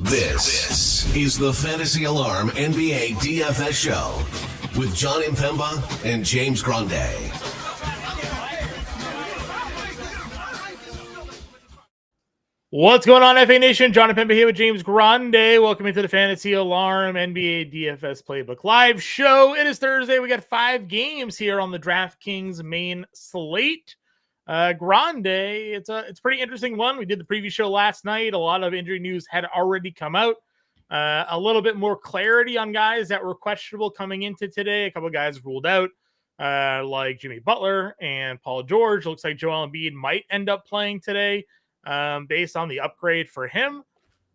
This is the Fantasy Alarm NBA DFS show with John Impemba and James Grande. What's going on, FA Nation? John Impemba here with James Grande. Welcome into the Fantasy Alarm NBA DFS Playbook live show. It is Thursday. We got 5 games here on the DraftKings main slate. Grande, it's a pretty interesting one. We did the preview show last night. A lot of injury news had already come out. A little bit more clarity on guys that were questionable coming into today. A couple of guys ruled out, like Jimmy Butler and Paul George. Looks like Joel Embiid might end up playing today, based on the upgrade for him.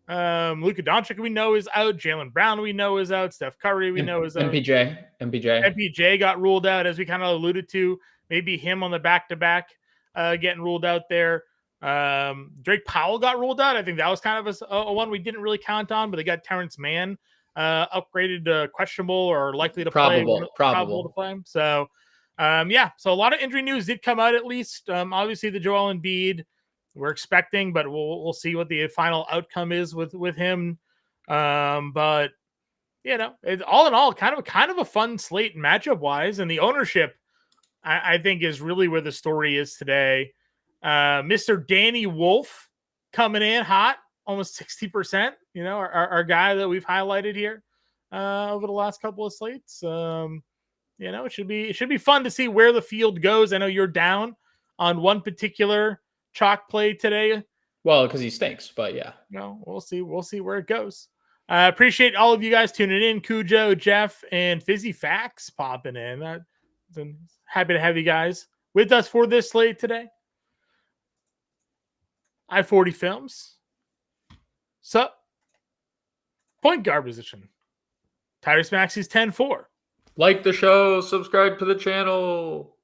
Luka Doncic we know is out. Jaylen Brown we know is out. Steph Curry we know is out. MPJ got ruled out, as we kind of alluded to. Maybe him on the back-to-back getting ruled out there. Drake Powell got ruled out. I think that was kind of a one we didn't really count on, but they got Terrence Mann upgraded to questionable or likely to play. Probable to play. So, so a lot of injury news did come out, at least. Obviously, the Joel Embiid we're expecting, but we'll see what the final outcome is with him. But you know, it's all in all kind of a fun slate matchup wise, and the ownership I think is really where the story is today. Mr. Danny Wolf coming in hot, almost 60%. You know, our guy that we've highlighted here over the last couple of slates. You know, it should be fun to see where the field goes. I know you're down on one particular chalk play today. Well, because he stinks, but yeah. No, we'll see. We'll see where it goes. I appreciate all of you guys tuning in. Cujo, Jeff, and Fizzy Facts popping in. I'm happy to have you guys with us for this slate today. I-40 Films. Sup? Point guard position. Tyrese Maxey's 10-4. Like the show, subscribe to the channel.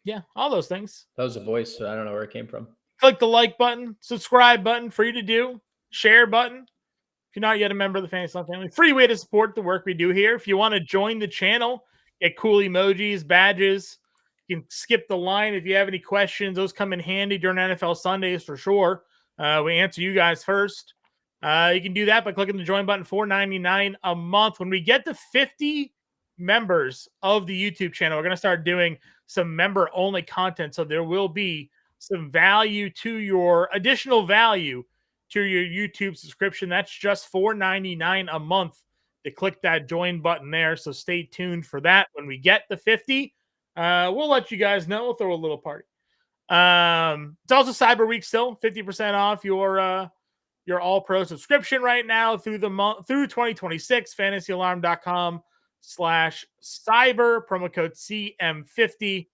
Yeah, all those things. That was a voice, so I don't know where it came from. Click the like button, subscribe button, free to do. Share button. If you're not yet a member of the Fantasy Alarm family, free way to support the work we do here. If you want to join the channel, get cool emojis, badges. You can skip the line if you have any questions. Those come in handy during NFL Sundays for sure. We answer you guys first. You can do that by clicking the join button, $4.99 a month. When we get to 50 members of the YouTube channel, we're going to start doing some member-only content. So there will be some value to your additional value to your YouTube subscription. That's just $4.99 a month to click that join button there. So stay tuned for that. When we get the 50, we'll let you guys know. We'll throw a little party. It's also Cyber Week still, 50% off your All-Pro subscription right now through the month through 2026. FantasyAlarm.com/cyber, promo code CM50.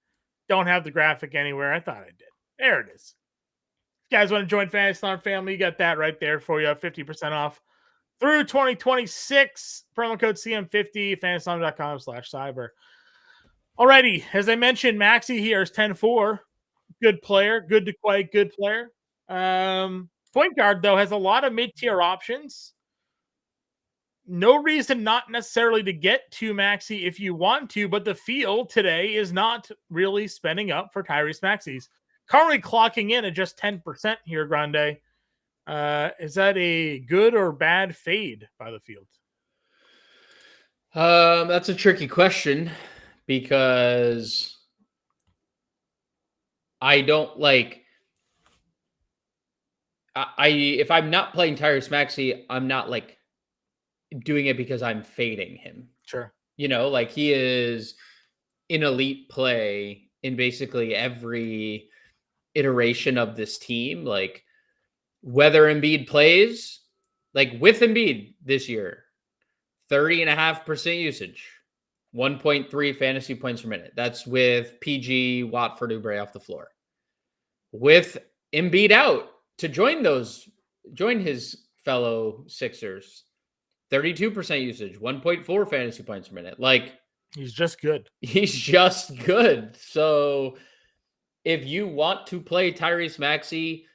Don't have the graphic anywhere. I thought I did. There it is. If you guys want to join Fantasy Alarm family, you got that right there for you. 50% off through 2026. Promo code CM50. FantasyAlarm.com/cyber. Alrighty, as I mentioned, Maxey here is 10-4. Good player, good to quite good player. Point guard, though, has a lot of mid-tier options. No reason not necessarily to get to Maxey if you want to, but the field today is not really spending up for Tyrese Maxey's. Currently clocking in at just 10% here, Grande. Is that a good or bad fade by the field? That's a tricky question because I don't like if I'm not playing Tyrese Maxey, I'm not like doing it because I'm fading him. Sure. You know, like he is an elite play in basically every iteration of this team. Like whether Embiid plays, like with Embiid this year, 30.5% usage, 1.3 fantasy points per minute. That's with PG, Watford, Oubre off the floor. With Embiid out to join his fellow Sixers, 32% usage, 1.4 fantasy points per minute. Like he's just good. He's just good. So if you want to play Tyrese Maxey,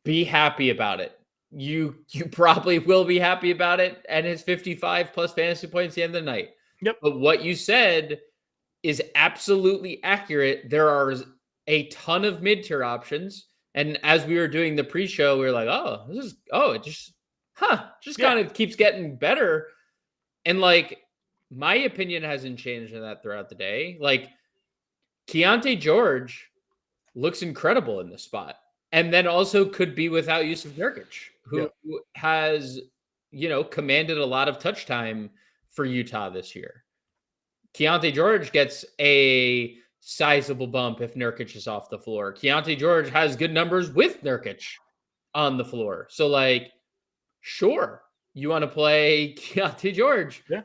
be happy about it. You probably will be happy about it and his 55 plus fantasy points at the end of the night. Yep. But what you said is absolutely accurate. There are a ton of mid-tier options. And as we were doing the pre-show, we were like, just kind of keeps getting better. And like, my opinion hasn't changed in that throughout the day. Like, Keontae George looks incredible in this spot. And then also could be without Yusuf Nurkic, who has, commanded a lot of touch time for Utah this year. Keontae George gets a sizable bump if Nurkic is off the floor. Keontae George has good numbers with Nurkic on the floor. So, like, sure, you want to play Keontae George. Yeah.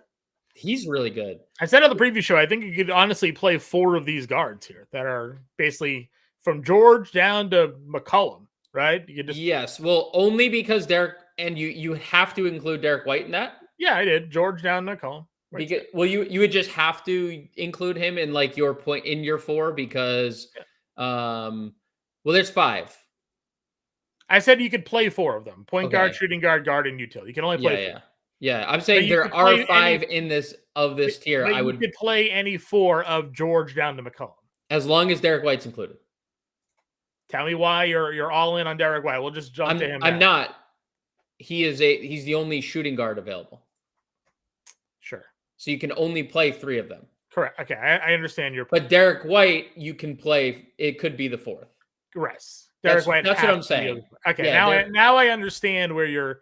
He's really good. I said on the preview show, I think you could honestly play 4 of these guards here that are basically from George down to McCollum, right? You just Yes. Well, only because Derek, and you have to include Derek White in that. Yeah, I did. George down to McCollum. Because, well, you would just have to include him in like your point in your 4 because, well, there's 5. I said you could play 4 of them: point guard, shooting guard, guard, and utility. You can only play 4. Yeah. I'm saying there are 5 in this tier. I would play any 4 of George down to McCollum as long as Derek White's included. Tell me why you're all in on Derek White. We'll just jump to him. I'm not. He's the only shooting guard available. Sure. So you can only play 3 of them. Correct. Okay, I understand your point. But Derek White, you can play. It could be the 4th. Yes. Derek White. That's what I'm saying. Okay. Now I understand where your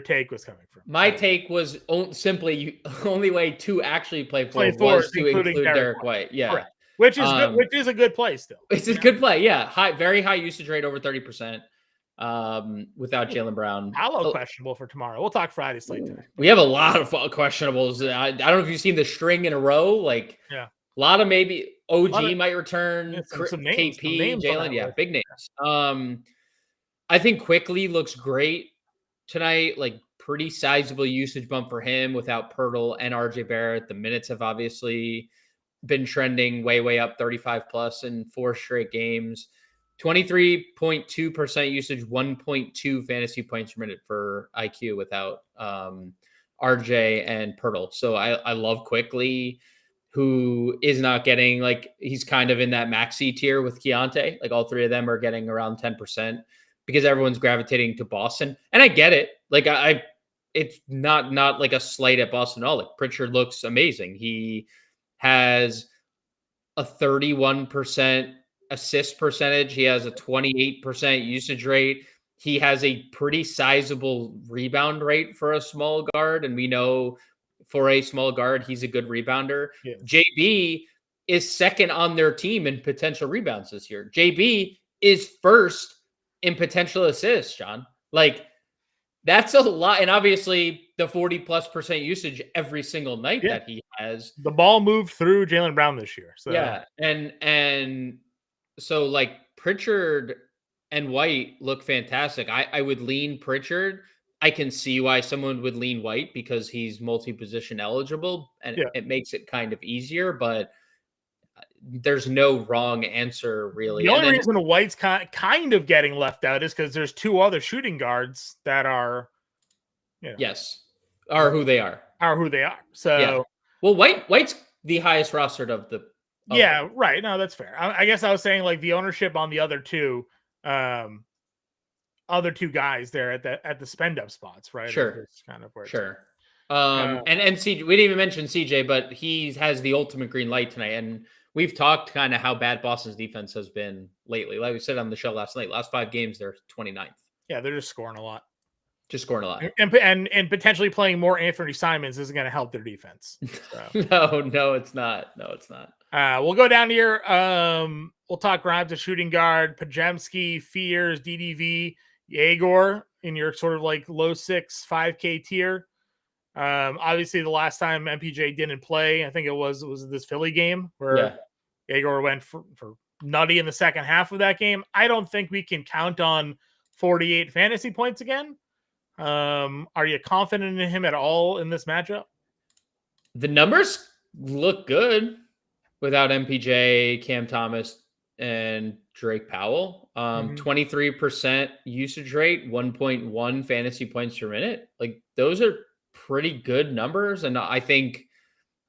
take was coming from. My take was simply only way to actually play 4 was to include Derek White. Yeah. Correct. Which is a good play still. It's a good play. Yeah. Very high usage rate, over 30%. Without Jaylen Brown. Paolo questionable for tomorrow. We'll talk Friday slate today. We have a lot of questionables. I don't know if you've seen the string in a row. Like, a lot of maybe OG might return. Some names, KP, Jaylen, big names. I think Quickly looks great tonight. Like, pretty sizable usage bump for him without Pirtle and RJ Barrett. The minutes have obviously been trending way up, 35 plus in 4 straight games. 23.2% usage, 1.2 fantasy points per minute for IQ without RJ and Pirtle. So I love Quickly, who is not getting, like, he's kind of in that maxi tier with Keontae. Like, all 3 of them are getting around 10% because everyone's gravitating to Boston. And I get it. Like, it's not like a slight at Boston at all. Like, Pritchard looks amazing. He has a 31% assist percentage. He has a 28% usage rate. He has a pretty sizable rebound rate for a small guard. And we know for a small guard, he's a good rebounder. Yeah. JB is second on their team in potential rebounds this year. JB is first in potential assists, John. Like, that's a lot. And obviously the 40+% usage every single night that he has. The ball moved through Jaylen Brown this year. So yeah. And so, like, Pritchard and White look fantastic. I would lean Pritchard. I can see why someone would lean White because he's multi-position eligible and it makes it kind of easier, but there's no wrong answer really. The only reason White's kind of getting left out is because there's 2 other shooting guards that are, are who they are. So, well, White's the highest rostered of the. Right. No, that's fair. I guess I was saying, like, the ownership on the other 2 guys there at the spend up spots, right? Sure. It's kind of where and CJ, we didn't even mention CJ, but he has the ultimate green light tonight. And we've talked kind of how bad Boston's defense has been lately. Like we said on the show last night, last 5 games, they're 29th. Yeah, they're just scoring a lot. And potentially playing more Anthony Simons isn't going to help their defense. So. No, it's not. We'll go down here. We'll talk Grimes, a shooting guard, Pajemski, Fears, DDV, Yegor in your sort of like low 6, 5K tier. Obviously, the last time MPJ didn't play, I think it was this Philly game where Yegor went for nutty in the second half of that game. I don't think we can count on 48 fantasy points again. Are you confident in him at all in this matchup? The numbers look good without MPJ, Cam Thomas, and Drake Powell. 23% usage rate, 1.1 fantasy points per minute. Like, those are pretty good numbers. And I think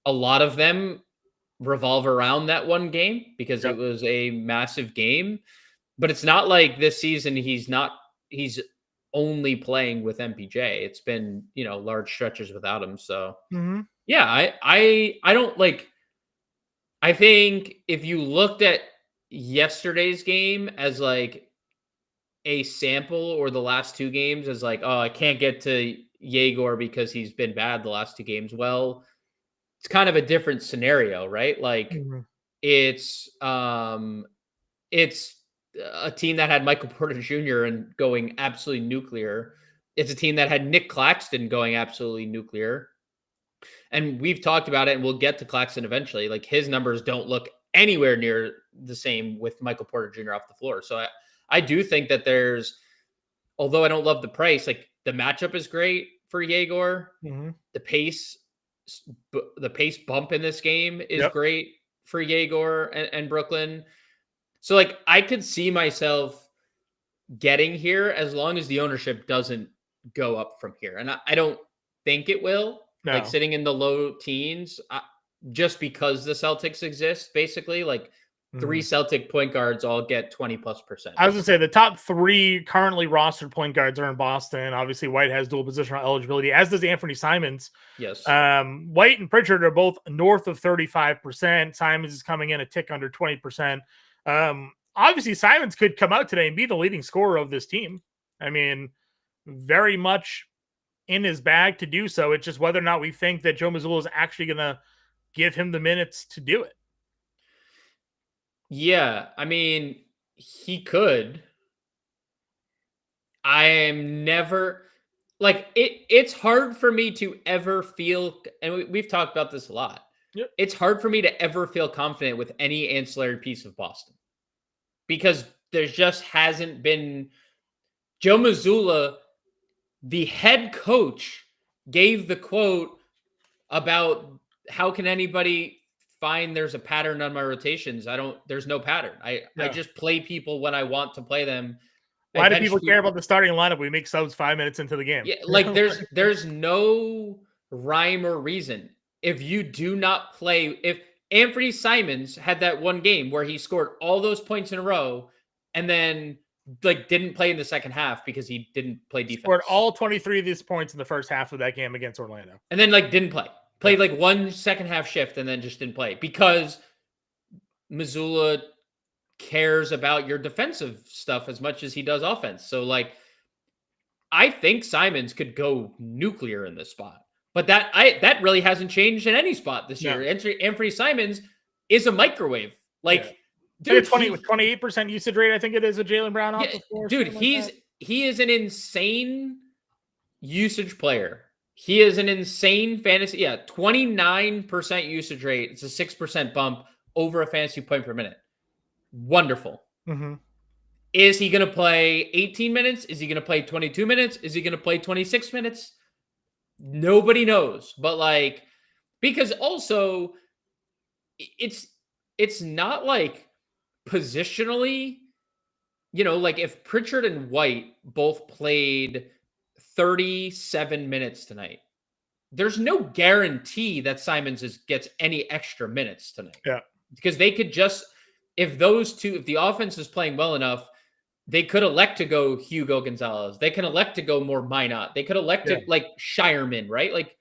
a lot of them revolve around that one game because it was a massive game. But it's not like this season he's only playing with MPJ. It's been, large stretches without him. So Mm-hmm. yeah, I don't like. I think if you looked at yesterday's game as like a sample, or the last two games as like, oh, I can't get to Yegor because he's been bad the last two games. Well, it's kind of a different scenario, right? Like Mm-hmm. it's a team that had Michael Porter Jr. and going absolutely nuclear. It's a team that had Nick Claxton going absolutely nuclear. And we've talked about it, and we'll get to Claxton eventually. Like, his numbers don't look anywhere near the same with Michael Porter Jr. off the floor. So I do think that although I don't love the price, like the matchup is great for Yegor. Mm-hmm. The pace bump in this game is Yep. great for Yegor and Brooklyn. So like, I could see myself getting here as long as the ownership doesn't go up from here. And I don't think it will. No. Like, sitting in the low teens, just because the Celtics exist, basically, like three Celtic point guards all get 20+%. I was going to say the top three currently rostered point guards are in Boston. Obviously, White has dual positional eligibility, as does Anthony Simons. Yes. White and Pritchard are both north of 35%. Simons is coming in a tick under 20%. Obviously, Simons could come out today and be the leading scorer of this team. I mean, very much in his bag to do so. It's just whether or not we think that Joe Mazzulla is actually going to give him the minutes to do it. Yeah, I mean, he could. I am never like it. It's hard for me to ever feel, and we've talked about this a lot. Yep. It's hard for me to ever feel confident with any ancillary piece of Boston, because there just hasn't been. Joe Mazzulla, the head coach, gave the quote about how can anybody find there's a pattern on my rotations. There's no pattern. I just play people when I want to play them. Why do people care about the starting lineup? We make subs 5 minutes into the game. Yeah, like there's no rhyme or reason. If you do not play, if Anthony Simons had that one game where he scored all those points in a row and then like didn't play in the second half because he didn't play defense. Scored all 23 of these points in the first half of that game against Orlando. And then like didn't play. Played like one second half shift and then just didn't play because Mazzulla cares about your defensive stuff as much as he does offense. So like, I think Simons could go nuclear in this spot, but that really hasn't changed in any spot this year. Anthony Simons is a microwave. Like, dude, 28% usage rate, I think it is, a Jaylen Brown off the floor. Dude, he is an insane usage player. He is an insane fantasy. Yeah, 29% usage rate. It's a 6% bump over a fantasy point per minute. Wonderful. Mm-hmm. Is he going to play 18 minutes? Is he going to play 22 minutes? Is he going to play 26 minutes? Nobody knows. But like, because also it's not like positionally, like if Pritchard and White both played 37 minutes tonight, there's no guarantee that Simons gets any extra minutes tonight. Yeah. Because they could just, if the offense is playing well enough, they could elect to go Hugo Gonzalez. They can elect to go more Minot. They could elect to like Shireman, right? Like,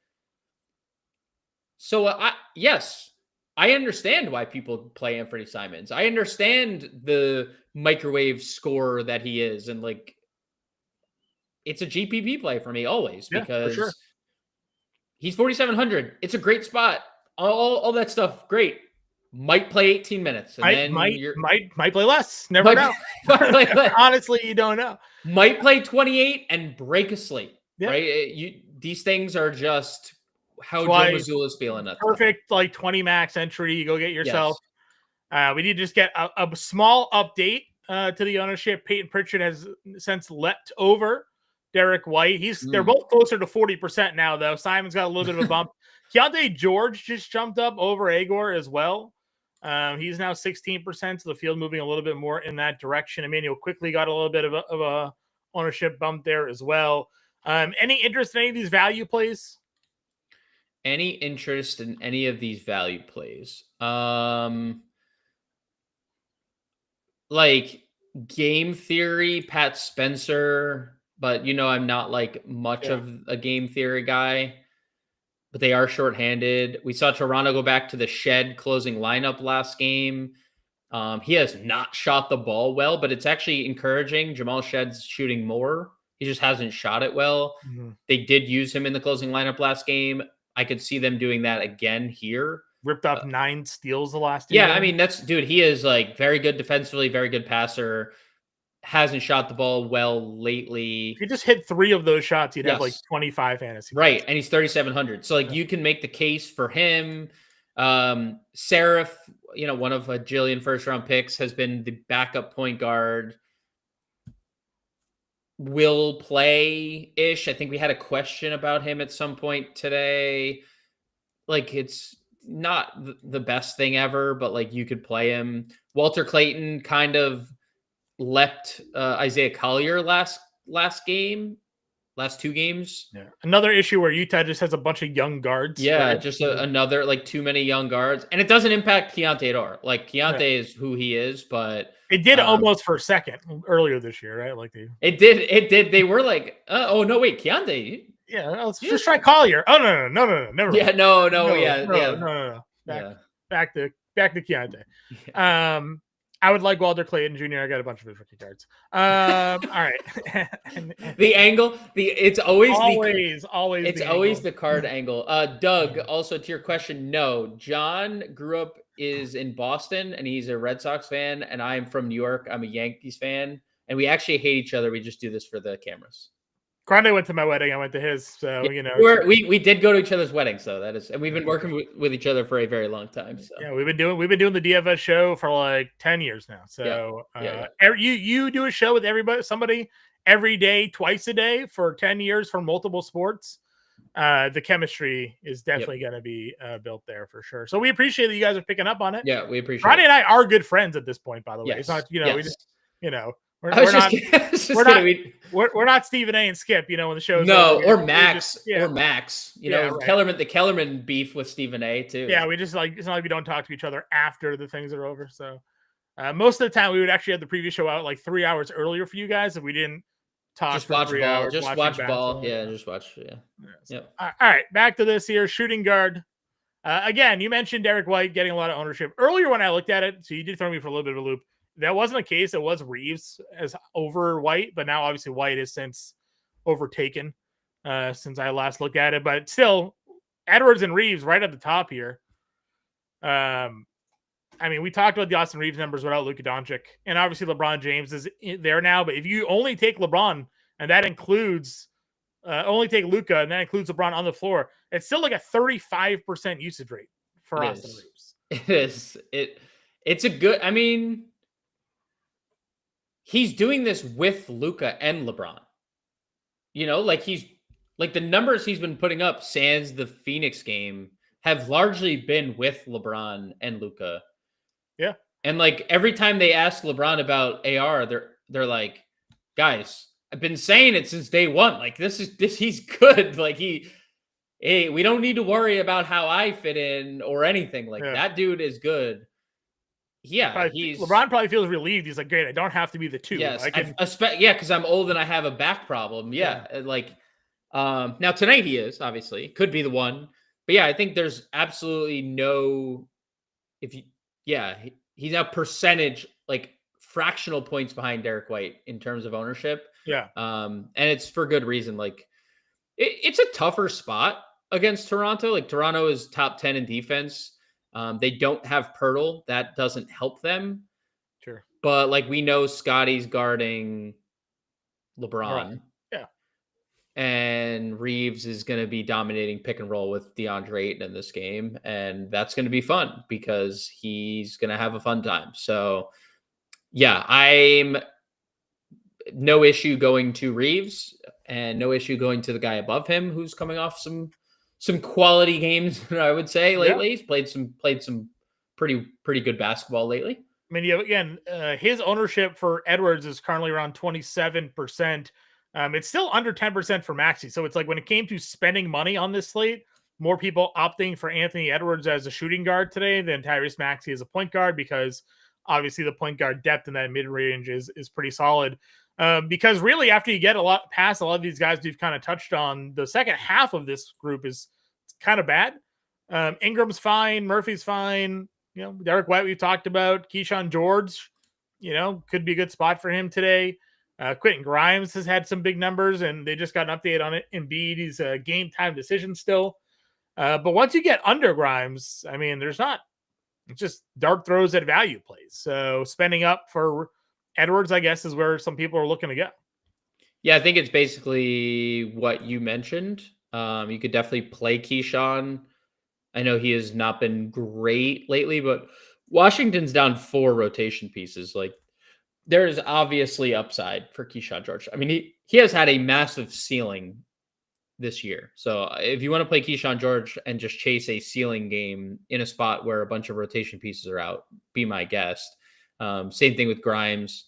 so I understand why people play Anthony Simons. I understand the microwave scorer that he is. And like, it's a GPP play for me always because he's 4,700. It's a great spot. All that stuff. Great. Might play 18 minutes. And then might play less. Never know. Honestly, you don't know. Might play 28 and break a slate. Yeah. Right? These things are just how Joe Mazzulla is feeling. Perfect, like 20 max entry. You go get yourself. Yes. We need to just get a small update to the ownership. Peyton Pritchard has since leapt over Derek White. They're both closer to 40% now, though. Simon's got a little bit of a bump. Keontae George just jumped up over Agor as well. He's now 16%, so the field moving a little bit more in that direction. Emmanuel quickly got a little bit of a ownership bump there as well. Any interest in any of these value plays? Any interest in any of these value plays? Like game theory, Pat Spencer, but I'm not like much Yeah. of a game theory guy. But they are shorthanded. We saw Toronto go back to the shed closing lineup last game. He has not shot the ball well, but it's actually encouraging. Jamal Shed's shooting more. He just hasn't shot it well. Mhm. They did use him in the closing lineup last game. I could see them doing that again here. Ripped off 9 steals the last 2 Yeah, games. I mean, dude, he is like very good defensively, very good passer. Hasn't shot the ball well lately. If you just hit 3 of those shots, you'd have like Yes. 25 fantasy Right, points. and he's 3,700. So, you can make the case for him. Seraph, one of a jillion first-round picks, has been the backup point guard. Will play-ish. I think we had a question about him at some point today. Like, it's not the best thing ever, but, like, you could play him. Walter Clayton kind of leapt Isaiah Collier last 2 games. Yeah. Another issue where Utah just has a bunch of young guards. Yeah, right? just another like too many young guards, and it doesn't impact Keontae at all. Like Keontae is who he is, but it did almost for a second earlier this year, right? Like it did. They were like, oh no, wait, Keontae. Yeah, let's just try Collier. Oh no, never. Yeah, no, yeah. Back to Keontae. I would like Walter Clayton Jr. I got a bunch of his rookie cards. All right. The angle, it's always the card angle. Doug, also to your question, no. John grew up is in Boston and he's a Red Sox fan, and I'm from New York. I'm a Yankees fan, and we actually hate each other. We just do this for the cameras. Grande went to my wedding. I went to his. So, we did go to each other's weddings, so that is, and we've been working with each other for a very long time. So yeah, we've been doing the DFS show for like 10 years now. So you do a show with somebody every day, twice a day for 10 years for multiple sports. The chemistry is definitely going to be built there for sure. So we appreciate that you guys are picking up on it. Yeah, we appreciate Ronnie it. and I are good friends at this point, by the way. Yes. It's not, we're not Stephen A and Skip, when the show's over. Or Max. Kellerman, the Kellerman beef with Stephen A too. Yeah, we just it's not like we don't talk to each other after the things are over. So most of the time we would actually have the previous show out like 3 hours earlier for you guys if we didn't talk. Just for watch 3 ball. hours, just watch ball. Yeah, just watch. Yeah. Yep. All right, back to this here. Shooting guard. Again, you mentioned Derek White getting a lot of ownership earlier when I looked at it, so you did throw me for a little bit of a loop. That wasn't the case. It was Reeves as over White, but now obviously White is since overtaken since I last looked at it. But still, Edwards and Reeves right at the top here. I mean, we talked about the Austin Reeves numbers without Luka Doncic, and obviously LeBron James is there now. But if you only take LeBron, and that includes only take Luka, and that includes LeBron on the floor, it's still like a 35% usage rate for Austin Reeves. It is. It's a good. I mean, he's doing this with Luka and LeBron. He's like the numbers he's been putting up sans the Phoenix game have largely been with LeBron and Luka. Yeah. And like every time they ask LeBron about AR, they're like, guys, I've been saying it since day one. Like he's good. Like we don't need to worry about how I fit in or anything. Like that dude is good. Yeah, LeBron probably feels relieved. He's like, great, I don't have to be the 2. Yes, because I'm old and I have a back problem. Yeah. Like now tonight he is obviously could be the one, but yeah, I think there's absolutely no. He's a percentage like fractional points behind Derek White in terms of ownership. Yeah, and it's for good reason. Like it's a tougher spot against Toronto. Like Toronto is top 10 in defense. They don't have Pirtle. That doesn't help them. Sure. But like we know Scotty's guarding LeBron. Right. Yeah. And Reeves is going to be dominating pick and roll with DeAndre Ayton in this game. And that's going to be fun because he's going to have a fun time. So yeah, I'm no issue going to Reeves and no issue going to the guy above him who's coming off some quality games, I would say, lately. He's played some pretty good basketball lately. I mean, again, his ownership for Edwards is currently around 27%. It's still under 10% for Maxey. So it's like when it came to spending money on this slate, more people opting for Anthony Edwards as a shooting guard today than Tyrese Maxey as a point guard because obviously the point guard depth in that mid range is pretty solid. Because really, after you get past a lot of these guys we've kind of touched on, the second half of this group is kind of bad. Ingram's fine, Murphy's fine. Derek White we've talked about. Keyshawn George, could be a good spot for him today. Quentin Grimes has had some big numbers, and they just got an update on it. Embiid, he's a game time decision still. But once you get under Grimes, I mean, it's just dart throws at value plays. So spending up for Edwards, I guess, is where some people are looking to go. Yeah, I think it's basically what you mentioned. You could definitely play Keyshawn. I know he has not been great lately, but Washington's down 4 rotation pieces. Like, there is obviously upside for Keyshawn George. I mean, he has had a massive ceiling this year. So if you want to play Keyshawn George and just chase a ceiling game in a spot where a bunch of rotation pieces are out, be my guest. Same thing with Grimes.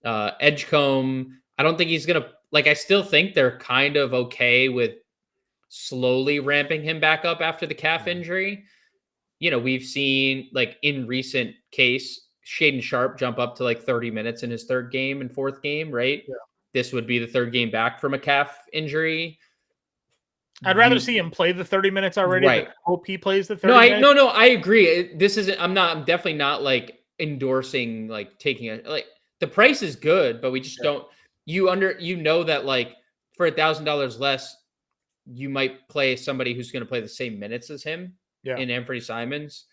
Edgecombe, I don't think he's going to, I still think they're kind of okay with slowly ramping him back up after the calf injury. We've seen, in recent case, Shaden Sharp jump up to 30 minutes in his third game and fourth game, right? Yeah. This would be the third game back from a calf injury. I'd rather see him play the 30 minutes already. Right. Than hope he plays the 30 minutes. No, I agree. I'm definitely not endorsing, taking the price is good, but we just don't, that for $1,000 less, you might play somebody who's going to play the same minutes as him in Anthony Simons.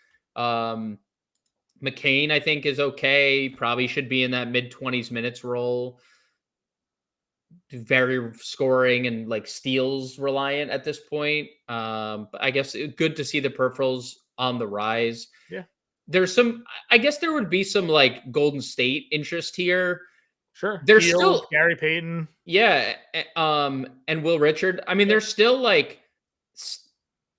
McCain, I think, is okay. Probably should be in that mid-20s minutes role. Very scoring and steals reliant at this point. But I guess good to see the peripherals on the rise. Yeah. I guess there would be some Golden State interest here. Sure. There's still Gary Payton. Yeah. And Will Richard. I mean, there's still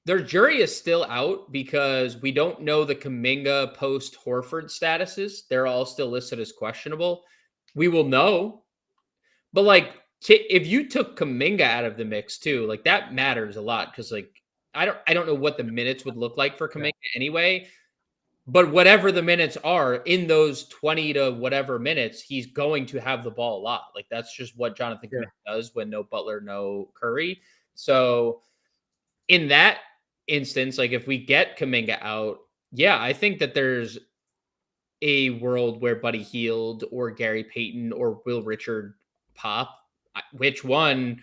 their jury is still out because we don't know the Kuminga post Horford statuses. They're all still listed as questionable. We will know. But if you took Kuminga out of the mix too, that matters a lot because I don't know what the minutes would look like for Kuminga anyway. But whatever the minutes are in those 20 to whatever minutes, he's going to have the ball a lot. That's just what Jonathan Kuminga does when no Butler, no Curry. So in that instance, if we get Kuminga out, I think that there's a world where Buddy Hield or Gary Payton or Will Richard pop. Which one?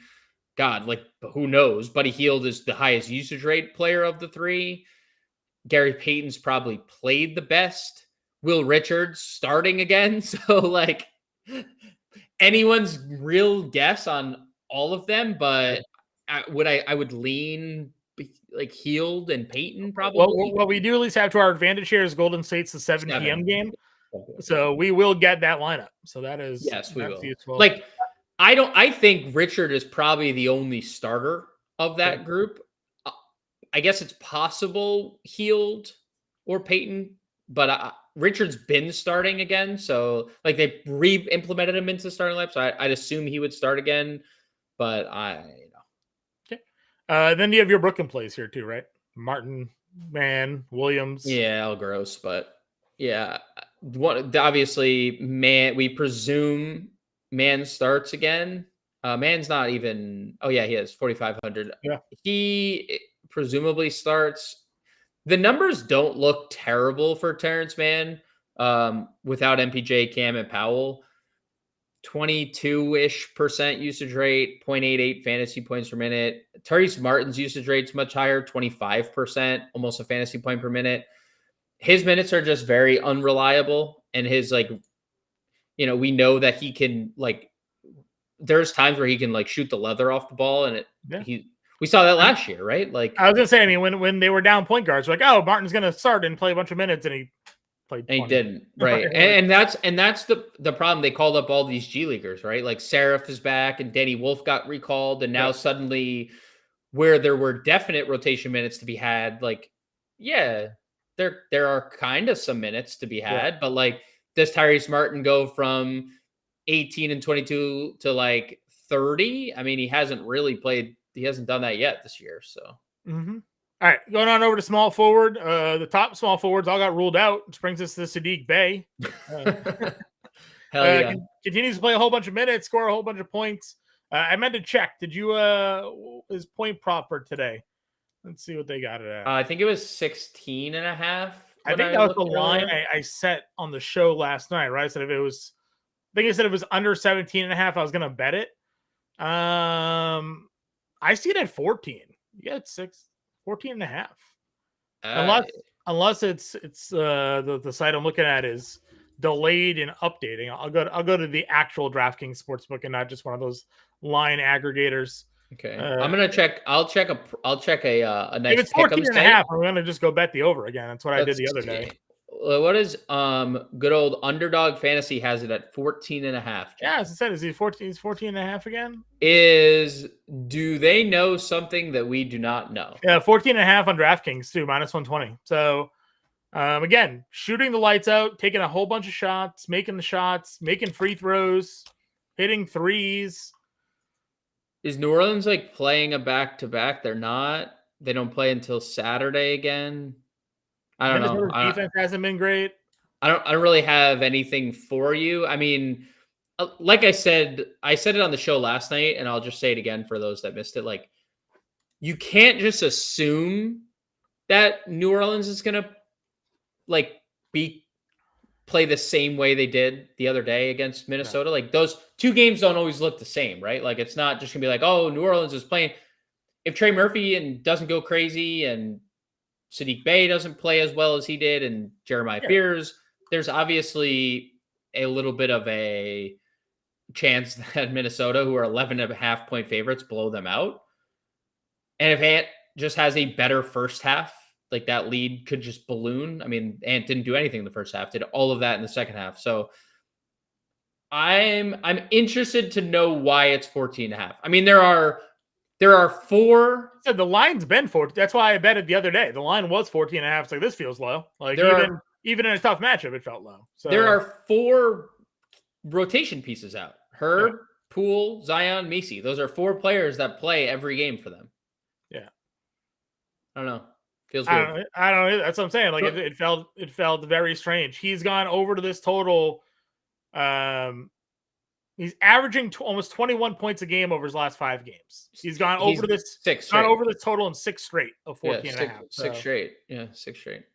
God, who knows? Buddy Hield is the highest usage rate player of the three. Gary Payton's probably played the best. Will Richards starting again. So anyone's real guess on all of them, but I would lean Hield and Payton probably. Well, what we do at least have to our advantage here is Golden State's the 7 p.m. game. So we will get that lineup. So that is we will. Useful. I think Richard is probably the only starter of that group. I guess it's possible Hield or Payton, but Richard's been starting again. So they re-implemented him into starting lineup. So I'd assume he would start again, but Okay. Then you have your Brooklyn plays here too, right? Martin, Mann, Williams. Yeah, all gross, but yeah. Obviously, we presume Mann starts again. Mann's not even. Oh yeah, he has 4,500. Yeah, he presumably starts. The numbers don't look terrible for Terrence Mann without MPJ, Cam, and Powell. 22-ish% usage rate, 0.88 fantasy points per minute. Tyrese Martin's usage rate's much higher, 25%, almost a fantasy point per minute. His minutes are just very unreliable, and his we know that he can there's times where he can shoot the leather off the ball, and we saw that last year, right? I was gonna say, I mean, when they were down point guards, oh, Martin's gonna start and play a bunch of minutes, and he played. And he didn't, right? and that's the problem. They called up all these G Leaguers, right? Seraph is back, and Danny Wolf got recalled, and now suddenly, where there were definite rotation minutes to be had, there are kind of some minutes to be had, but does Tyrese Martin go from 18 and 22 to 30? I mean, he hasn't really played. He hasn't done that yet this year. So, All right, going on over to small forward. The top small forwards all got ruled out, which brings us to Sadiq Bey. Hell yeah. Continues to play a whole bunch of minutes, score a whole bunch of points. I meant to check. Did you his point prop for today? Let's see what they got it at. I think it was 16 and a half. I think that was the line I set on the show last night, right? I said if it was, I think I said if it was under 17 and a half, I was going to bet it. I see it at 14. You got 14 and a half. Unless it's the site I'm looking at is delayed in updating. I'll go to the actual DraftKings sportsbook and not just one of those line aggregators. Okay, I'm gonna check. I'll check a nice. If it's 14 and a half, I'm gonna just go bet the over again. That's what I did the other day. What is good old Underdog Fantasy has it at 14 and a half. Yeah, as I said, is he 14? Is 14 and a half again? Do they know something that we do not know? Yeah, 14 and a half on DraftKings too, minus 120. So again, shooting the lights out, taking a whole bunch of shots, making free throws, hitting threes. Is New Orleans like playing a back-to-back? They're not. They don't play until Saturday again. I don't know. Defense hasn't been great. I don't really have anything for you. I mean, like I said it on the show last night, and I'll just say it again for those that missed it. Like, you can't just assume that New Orleans is gonna play the same way they did the other day against Minnesota. No. Like, those two games don't always look the same, right? Like, it's not just gonna be like, oh, New Orleans is playing. If Trey Murphy doesn't go crazy and Sadiq Bey doesn't play as well as he did and Jeremiah Fears, there's obviously a little bit of a chance that Minnesota, who are 11.5 point favorites, blow them out. And if Ant just has a better first half, like that lead could just balloon. I mean, Ant didn't do anything in the first half, did all of that in the second half. So I'm interested to know why it's 14.5. I mean, there are four. So the line's been 14. That's why I bet it the other day. The line was 14 and a half. It's like, this feels low. Like even in a tough matchup, it felt low. So there are four rotation pieces out. Herb, Poole, Zion, Messi. Those are four players that play every game for them. Yeah. I don't know. Feels weird. I don't know. That's what I'm saying. Like it felt very strange. He's gone over to this total. He's averaging almost 21 points a game over his last 5 games. He's gone over this total in 6 straight of 14 and a half. Six straight. Yeah, 6 straight.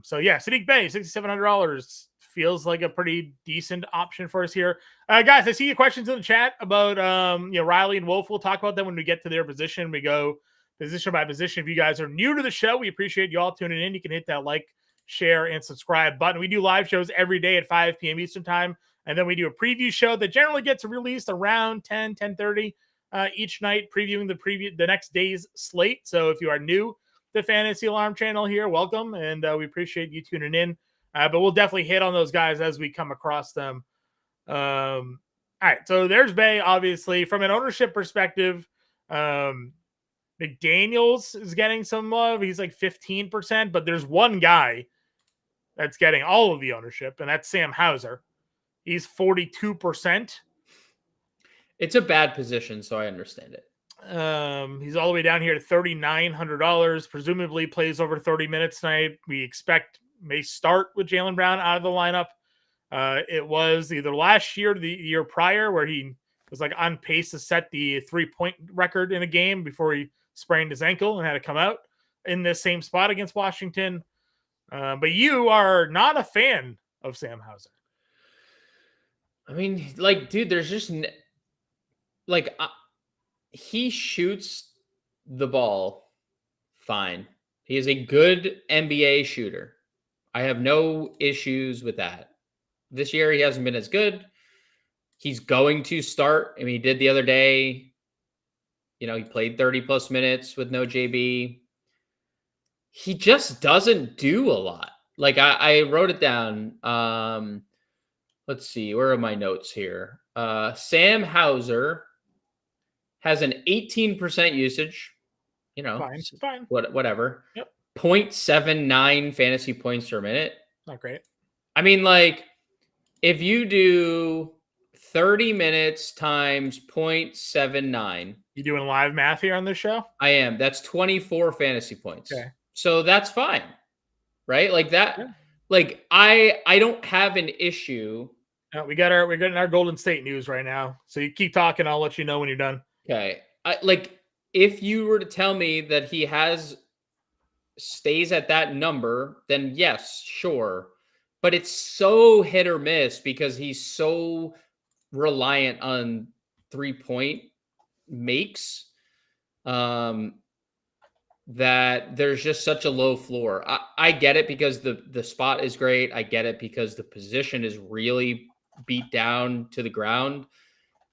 So yeah, Sadiq Bey, $6,700 feels like a pretty decent option for us here. Guys, I see your questions in the chat about Riley and Wolf. We'll talk about them when we get to their position. We go position by position. If you guys are new to the show, we appreciate you all tuning in. You can hit that like, share, and subscribe button. We do live shows every day at 5 p.m. Eastern time. And then we do a preview show that generally gets released around 10:30 each night, previewing the next day's slate. So if you are new to Fantasy Alarm channel here, welcome. And we appreciate you tuning in. But we'll definitely hit on those guys as we come across them. All right. So there's Bey, obviously. From an ownership perspective, McDaniels is getting some love. He's like 15%, but there's one guy that's getting all of the ownership, and that's Sam Hauser. He's 42%. It's a bad position, so I understand it. He's all the way down here to $3,900. Presumably plays over 30 minutes tonight. We expect may start with Jaylen Brown out of the lineup. It was either last year or the year prior where he was like on pace to set the 3-point record in a game before he sprained his ankle and had to come out in this same spot against Washington. But you are not a fan of Sam Hauser. I mean, like, dude, there's just he shoots the ball fine. He is a good NBA shooter. I have no issues with that. This year, he hasn't been as good. He's going to start. I mean, he did the other day. You know, he played 30 plus minutes with no JB. He just doesn't do a lot. Like I wrote it down. Let's see. Where are my notes here? Sam Hauser has an 18% usage. You know, fine. Whatever. Yep. 0.79 fantasy points per minute. Not great. I mean, like, if you do 30 minutes times 0.79, You doing live math here on this show? I am. That's 24 fantasy points. Okay. So that's fine. Right? Like that. Yeah. Like I don't have an issue. We're getting our Golden State news right now. So you keep talking. I'll let you know when you're done. Okay. If you were to tell me that he stays at that number, then yes, sure. But it's so hit or miss because he's so reliant on 3-point makes that there's just such a low floor. I get it because the spot is great. I get it because the position is really beat down to the ground.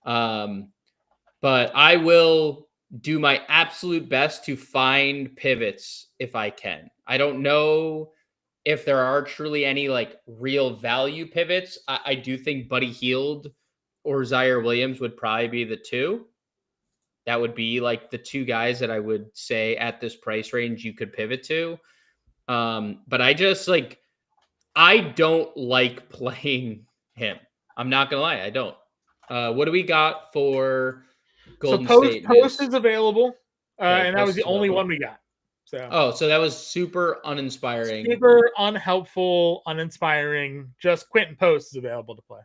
But I will do my absolute best to find pivots if I can. I don't know if there are truly any like real value pivots. I do think Buddy Hield or Zaire Williams would probably be the two. That would be like the two guys that I would say at this price range you could pivot to. But I just I don't like playing him. I'm not gonna lie, I don't. What do we got for Golden State? Post is available, and that was the only one we got. So that was super uninspiring, super unhelpful, uninspiring. Just Quentin Post is available to play.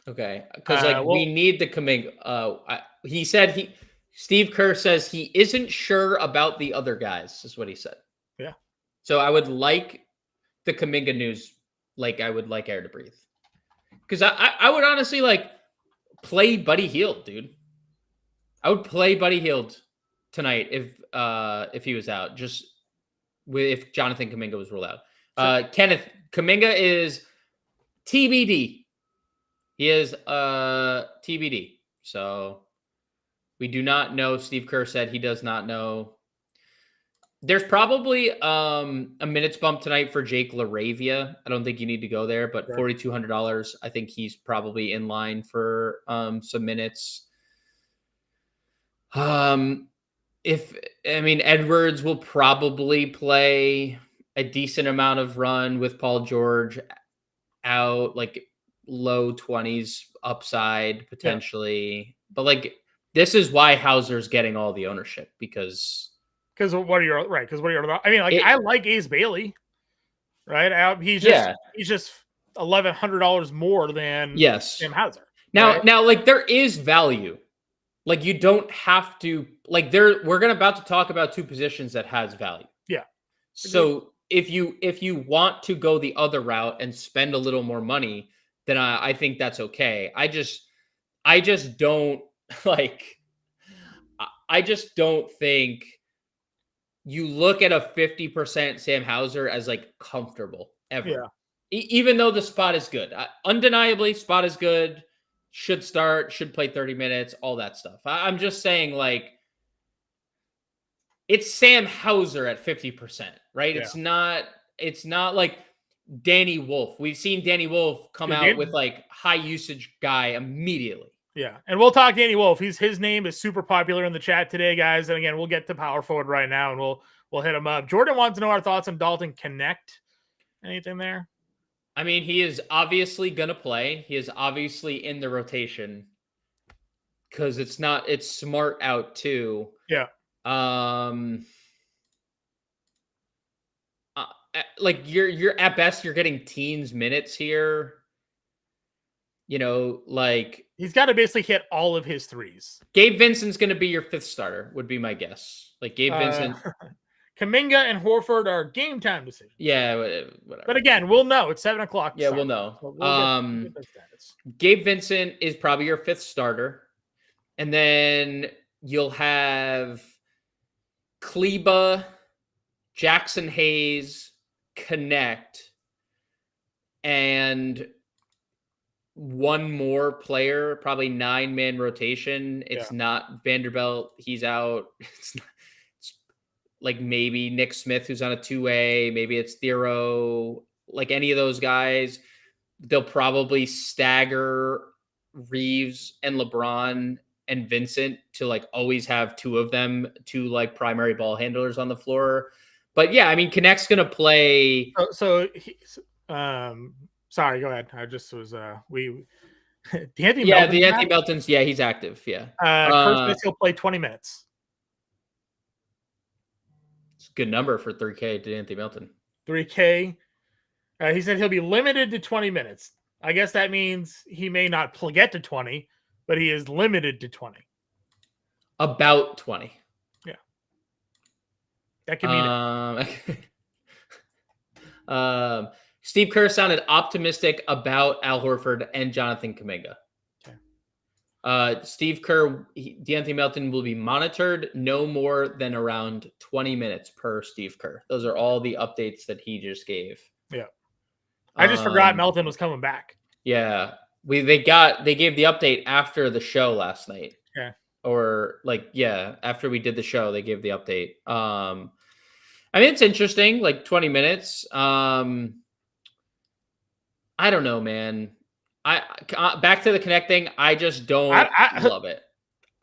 Okay, because we need the Kuminga. He said Steve Kerr says he isn't sure about the other guys, is what he said. Yeah. So I would like the Kuminga news, like I would like air to breathe. Because I would honestly play Buddy Hield, dude. I would play Buddy Hield tonight if he was out, just if Jonathan Kuminga was ruled out. Kenneth, Kuminga is TBD. He is TBD. So we do not know. Steve Kerr said he does not know. There's probably a minutes bump tonight for Jake LaRavia. I don't think you need to go there, but $4,200. I think he's probably in line for some minutes. Edwards will probably play a decent amount of run with Paul George out, like low 20s upside potentially. Yeah. But this is why Hauser's getting all the ownership because what are you about? I mean, I like Ace Bailey, right? He's just $1,100 more than Sam Hauser. Now, there is value. You don't have to we're about to talk about two positions that has value. Yeah. So if you want to go the other route and spend a little more money, then I think that's okay. I just don't think you look at a 50% Sam Hauser as comfortable ever. Yeah. Even though the spot is good. Undeniably, spot is good. Should start, should play 30 minutes, all that stuff. I'm just saying it's Sam Hauser at 50%, right? Yeah. It's not like Danny Wolf. We've seen Danny Wolf come out with high usage guy immediately. Yeah. And we'll talk Danny Wolf. His name is super popular in the chat today, guys. And again, we'll get to power forward right now and we'll hit him up. Jordan wants to know our thoughts on Dalton Connect. Anything there? I mean, he is obviously going to play. He is obviously in the rotation because it's smart out too. Yeah. You're at best, you're getting teens minutes here. He's got to basically hit all of his threes. Gabe Vincent's going to be your fifth starter, would be my guess. Gabe Vincent. Kuminga and Horford are game time decisions. Yeah, whatever. But again, we'll know. It's 7:00. Yeah, we'll know. We'll get Gabe Vincent is probably your fifth starter. And then you'll have Kleba, Jackson Hayes, Connect, and one more player, probably 9-man rotation. It's not Vanderbilt. He's out. It's not. Maybe Nick Smith, who's on a 2-way. Maybe it's Thero. Any of those guys. They'll probably stagger Reeves and LeBron and Vincent to always have two of them, two primary ball handlers on the floor. But yeah, I mean, Connect's going to play. Sorry, go ahead. I just was D'Anthony Melton's. Yeah, he's active. Yeah. First, he'll play 20 minutes. Good number for 3K to Anthony Melton. 3K. He said he'll be limited to 20 minutes. I guess that means he may not get to 20, but he is limited to 20. About 20. Yeah. That could mean it. Steve Kerr sounded optimistic about Al Horford and Jonathan Kuminga. Okay. Steve Kerr, DeAnthony Melton will be monitored no more than around 20 minutes per Steve Kerr. Those are all the updates that he just gave. Yeah. I just forgot Melton was coming back. Yeah. They gave the update after the show last night. Yeah. Or after we did the show, they gave the update. I mean, it's interesting, like 20 minutes. I don't know, man. Back to the connecting. I just don't love it.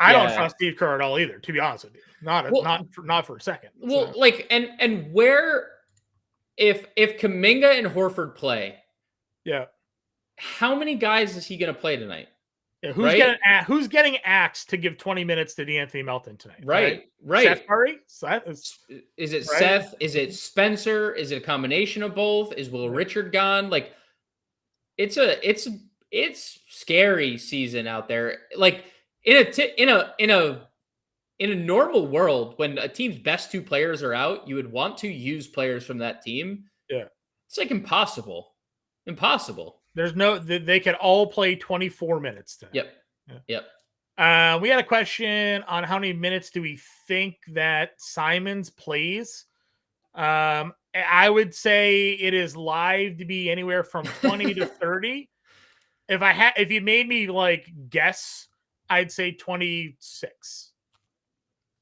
I don't trust Steve Kerr at all either, to be honest with you. Not for a second. Well, and where if Kuminga and Horford play, yeah, how many guys is he going to play tonight? Yeah, who's getting axed to give 20 minutes to DeAnthony Melton tonight? Right. Seth Curry? Is it Seth? Is it Spencer? Is it a combination of both? Is Will Richard gone? Like, it's scary season out there. Like in a normal world, when a team's best two players are out, you would want to use players from that team. Yeah, it's like impossible. They can all play 24 minutes tonight. Yep. We had a question on how many minutes do we think that Simons plays. I would say it is live to be anywhere from 20 to 30. If you made me like guess, I'd say 26.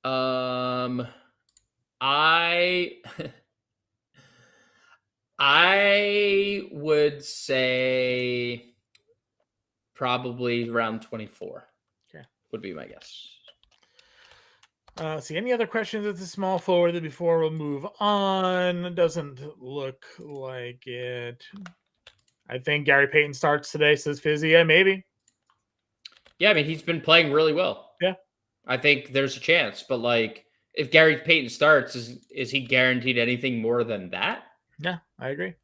I would say probably around 24. Okay. Would be my guess. See any other questions at the small forward before we'll move on? Doesn't look like it. I think Gary Payton starts today, says Fizzy. Yeah, maybe. Yeah, I mean, he's been playing really well. Yeah. I think there's a chance, but like if Gary Payton starts, is he guaranteed anything more than that? Yeah, I agree.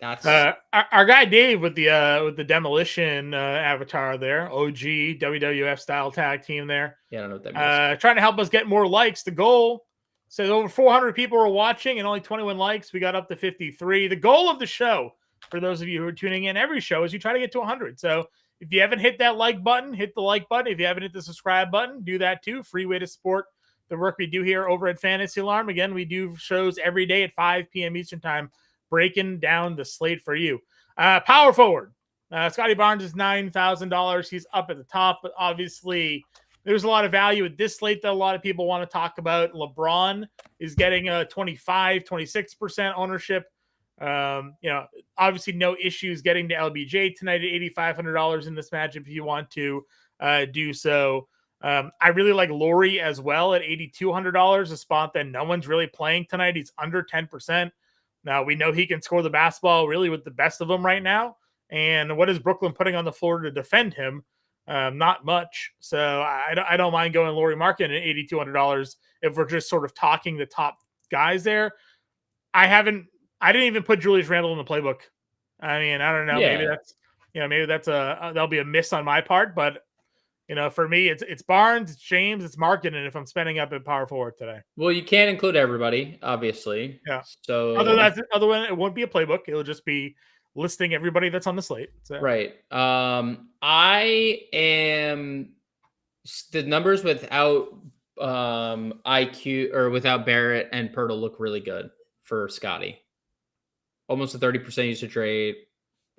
That's our guy Dave with the demolition avatar there, OG WWF style tag team there. Yeah, I don't know what that means. Trying to help us get more likes. The goal says over 400 people are watching and only 21 likes. We got up to 53. The goal of the show, for those of you who are tuning in every show, is you try to get to 100. So if you haven't hit that like button, hit the like button. If you haven't hit the subscribe button, do that too. Free way to support the work we do here over at Fantasy Alarm. Again, we do shows every day at 5 p.m. Eastern time, breaking down the slate for you. Power forward. Scotty Barnes is $9,000. He's up at the top, but obviously there's a lot of value at this slate that a lot of people want to talk about. LeBron is getting a 26% ownership. Obviously no issues getting to LBJ tonight at $8,500 in this matchup if you want to do so. I really like Laurie as well at $8,200, a spot that no one's really playing tonight. He's under 10%. Now, we know he can score the basketball really with the best of them right now. And what is Brooklyn putting on the floor to defend him? Not much. So I don't mind going Laurie Markin at $8,200 if we're just sort of talking the top guys there. I didn't even put Julius Randle in the playbook. I mean, I don't know. Yeah. Maybe that's that'll be a miss on my part. But for me, it's Barnes, it's James, it's Markin, and if I'm spending up at power forward today. Well, you can't include everybody, obviously. Yeah. So other than it won't be a playbook. It'll just be listing everybody that's on the slate. So. Right. I am the numbers without IQ or without Barrett and Pirtle look really good for Scotty. Almost a 30% usage rate,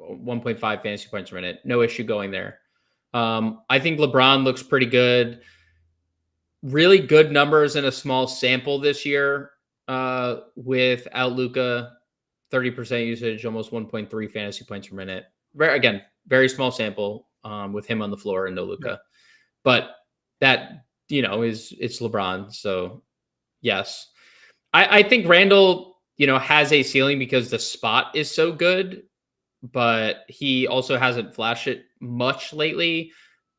1.5 fantasy points per minute. No issue going there. I think LeBron looks pretty good. Really good numbers in a small sample this year without Luka. 30% usage, almost 1.3 fantasy points per minute. Very small sample with him on the floor and no Luka. Yeah. But that, it's LeBron. So, yes. I think Randall, has a ceiling because the spot is so good. But he also hasn't flashed it much lately.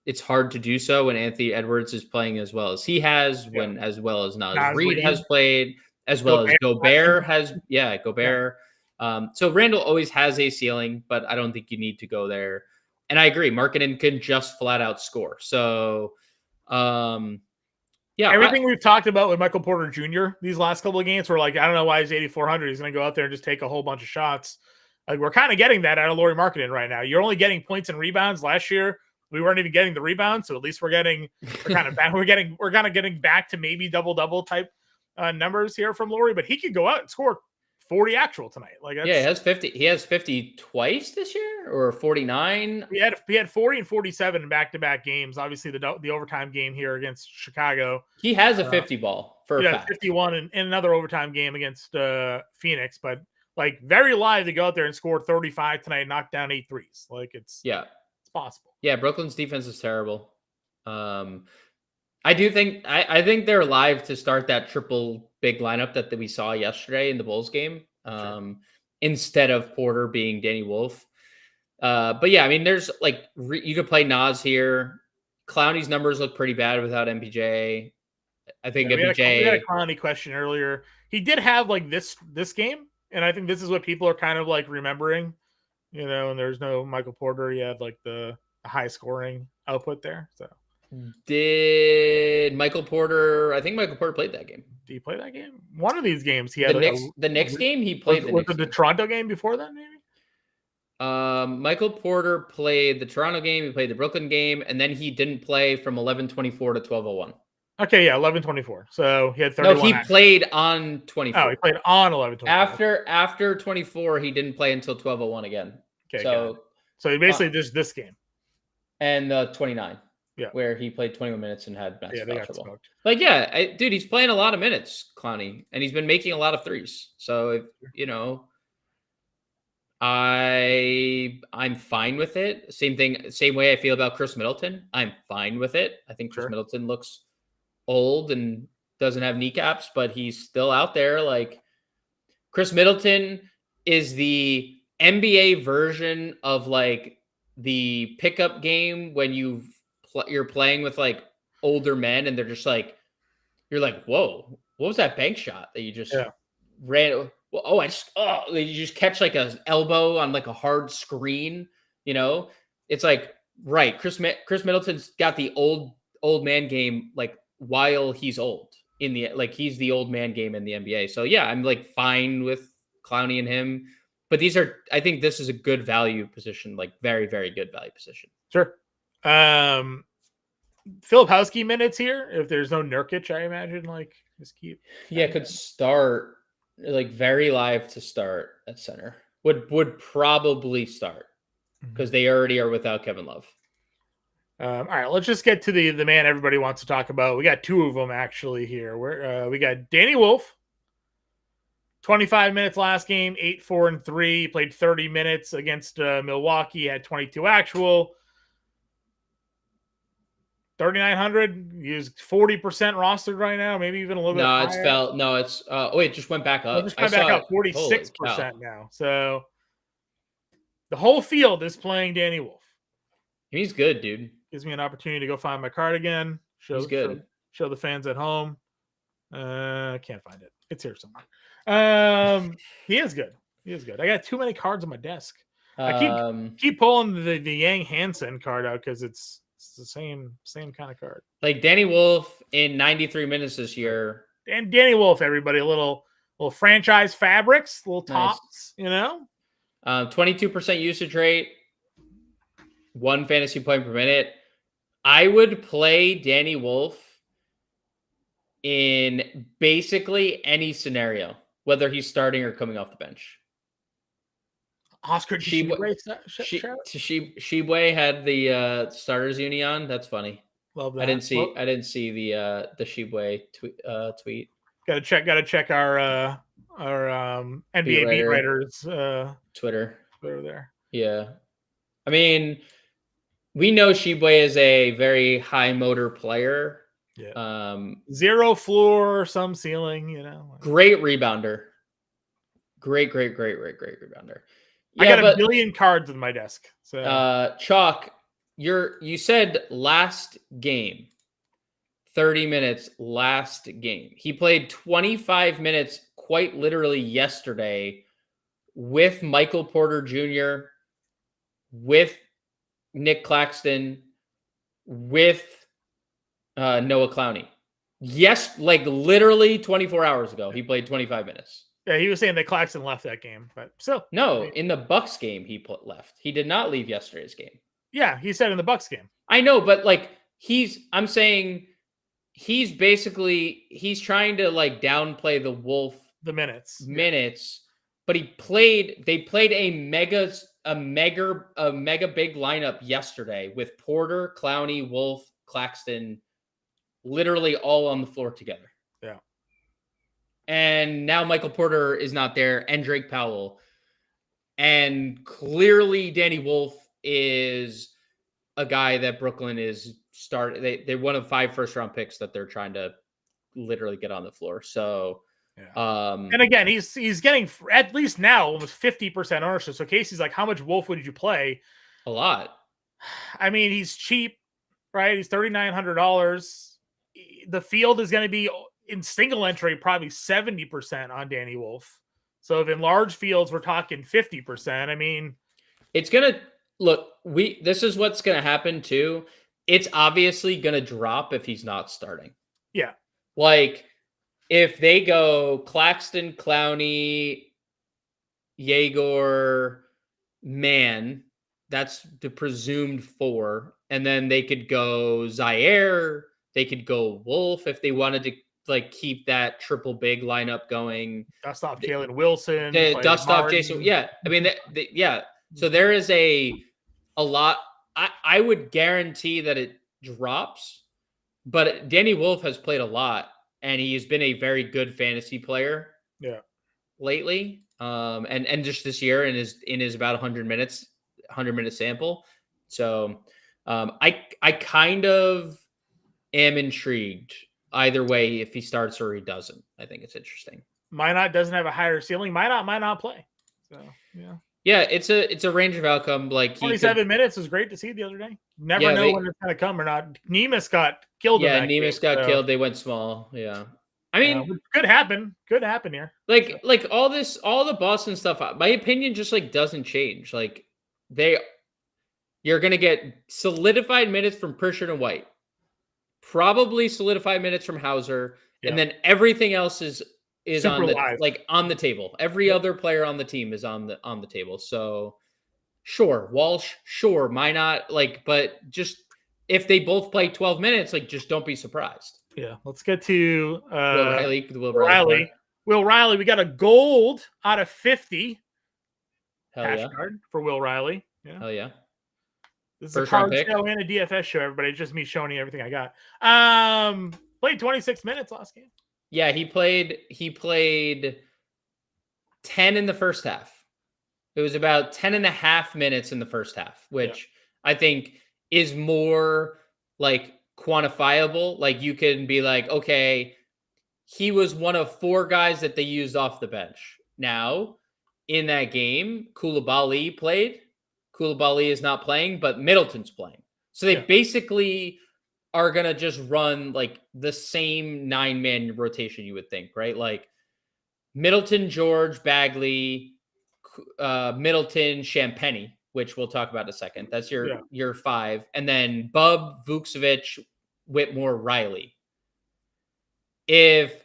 It's hard to do so when Anthony Edwards is playing as well as he has, as well as Naz Reid has played, as well as Gobert has. Yeah, Gobert. Yeah. So Randall always has a ceiling, but I don't think you need to go there. And I agree, Markkanen can just flat out score. So, yeah, everything we've talked about with Michael Porter Jr. these last couple of games, we're like, I don't know why he's 8,400. He's going to go out there and just take a whole bunch of shots. Like, we're kind of getting that out of Lauri Markkanen right now. You're only getting points and rebounds. Last year, we weren't even getting the rebounds, so at least we're kind of back. We're kind of getting back to maybe double type numbers here from Lauri. But he could go out and score 40 actual tonight. Like, yeah, he has 50. He has 50 twice this year, or 49. He had 40 and 47 in back-to-back games. Obviously, the overtime game here against Chicago. He has a 50 ball for a fact. 51 in another overtime game against Phoenix, but like very live to go out there and score 35 tonight and knock down 8 threes. Like it's possible. Yeah, Brooklyn's defense is terrible. I do think I think they're live to start that triple big lineup that we saw yesterday in the Bulls game. Instead of Porter being Danny Wolf. But yeah, I mean, there's like you could play Nas here. Clowney's numbers look pretty bad without MPJ. I think MPJ. We had a Clowney question earlier. He did have like this game, and I think this is what people are kind of like remembering. And there's no Michael Porter. He had like the high scoring output there. So did Michael Porter? I think Michael Porter played that game. Did he play that game? One of these games he had. The next game he played. The Toronto game before that, maybe. Michael Porter played the Toronto game. He played the Brooklyn game, and then he didn't play from 11:24 to 12:01. Okay, yeah, 11:24. So he had 31. No, he played on 24. Oh, he played on 11:24. After 24, he didn't play until 12:01 again. Okay, so he basically just this game and 29. Yeah, where he played 21 minutes and had massive foul trouble. Smoked. Like, yeah, dude, he's playing a lot of minutes, Clowney, and he's been making a lot of threes. So, I'm fine with it. Same way I feel about Chris Middleton. I'm fine with it. I think Chris Middleton looks old and doesn't have kneecaps, but he's still out there. Like, Chris Middleton is the NBA version of like the pickup game when you're playing with like older men and they're just like, you're like, whoa, what was that bank shot that you just ran? Well, you just catch like an elbow on like a hard screen, it's like, right. Chris Middleton's got the old man game, like while he's old he's the old man game in the NBA. So yeah, I'm like fine with Clowney and him, but I think this is a good value position, like very, very good value position. Sure. Filipowski minutes here. If there's no Nurkic, I imagine like just keep. Yeah, could start like very live to start at center. Would probably start because they already are without Kevin Love. All right, let's just get to the man everybody wants to talk about. We got two of them actually here. We got Danny Wolf. 25 minutes last game, 8, 4, and 3. Played 30 minutes against Milwaukee. Had 22 actual. 3,900. He's 40% rostered right now, maybe even a little bit. It just went back up. It just went back up 46% now. So the whole field is playing Danny Wolf. He's good, dude. Gives me an opportunity to go find my card again. He's good. Show the fans at home. I can't find it. It's here somewhere. He is good. I got too many cards on my desk. I keep pulling the Yang Hansen card out because it's the same kind of card. Like Danny Wolf in 93 minutes this year. And Danny Wolf, everybody, a little franchise fabrics, little tops, nice. 22% usage rate, 1 fantasy point per minute. I would play Danny Wolf in basically any scenario, whether he's starting or coming off the bench. Oscar Shibwe had the starters union. That's funny. Love that. I didn't see the Shibwe tweet. Gotta check our NBA beat writers Twitter there. Yeah, I mean, we know Shibwe is a very high motor player. Yeah. Zero floor, some ceiling. Great rebounder. Great rebounder. I got a billion cards in my desk. So Chalk, you said last game 30 minutes last game. He played 25 minutes quite literally yesterday with Michael Porter Jr., with Nick Claxton, with Noah Clowney. Yes, like literally 24 hours ago, he played 25 minutes. Yeah, he was saying that Claxton left that game, but still. No, in the Bucks game, he left. He did not leave yesterday's game. Yeah, he said in the Bucks game. I know, but like I'm saying he's trying to like downplay the Wolf the minutes, but they played a mega big lineup yesterday with Porter, Clowney, Wolf, Claxton, literally all on the floor together. Yeah. And now Michael Porter is not there, and Drake Powell. And clearly Danny Wolf is a guy that Brooklyn is they're one of 5 first-round picks that they're trying to literally get on the floor. So and again, he's getting at least now almost 50% ownership. So Casey's like, how much Wolf would you play? A lot. I mean, he's cheap, right? He's $3,900. The field is going to be in single entry probably 70% on Danny Wolf. So if in large fields we're talking 50%, I mean, it's gonna look. This is what's gonna happen too. It's obviously gonna drop if he's not starting. Yeah, like if they go Claxton, Clowney, Yegor, Mann, that's the presumed 4, and then they could go Zaire. They could go Wolf if they wanted to like keep that triple big lineup going. Dust off Jalen Wilson. Dust off Jason. Yeah. I mean, yeah. So there is a lot. I would guarantee that it drops, but Danny Wolf has played a lot and he's been a very good fantasy player. Yeah. Lately. And just this year in his about 100 minute sample. So I kind of am intrigued either way if he starts or he doesn't. I think it's interesting. Minot doesn't have a higher ceiling. might not play. So yeah, it's a range of outcome. Like 27 minutes was great to see the other day. Never know when it's gonna come or not. Nemus got killed. Yeah, Nemus got killed. They went small. Yeah, I mean, could happen. Could happen here. Like all the Boston stuff. My opinion just like doesn't change. Like you're gonna get solidified minutes from Pritchard and White. Probably solidified minutes from Hauser, and then everything else is on the table. Every other player on the team is on the table. So sure, Walsh, sure, Minot, but just if they both play 12 minutes, just don't be surprised. Yeah, let's get to Will Riley. Will Riley, we got a gold out of 50. Hell yeah. Card for Will Riley. Yeah. Hell yeah. This is a card show and a DFS show, everybody. It's just me showing you everything I got. Played 26 minutes last game. Yeah, he played 10 in the first half. It was about 10 and a half minutes in the first half, which I think is more quantifiable. You can be like, okay, he was one of 4 guys that they used off the bench. Now, in that game, Koulibaly played. Koulibaly is not playing, but Middleton's playing. So they basically are going to just run the same 9-man rotation, you would think, right? Middleton, George, Bagley, Middleton, Champagny, which we'll talk about in a second. That's your 5. And then Bub, Vucevic, Whitmore, Riley. If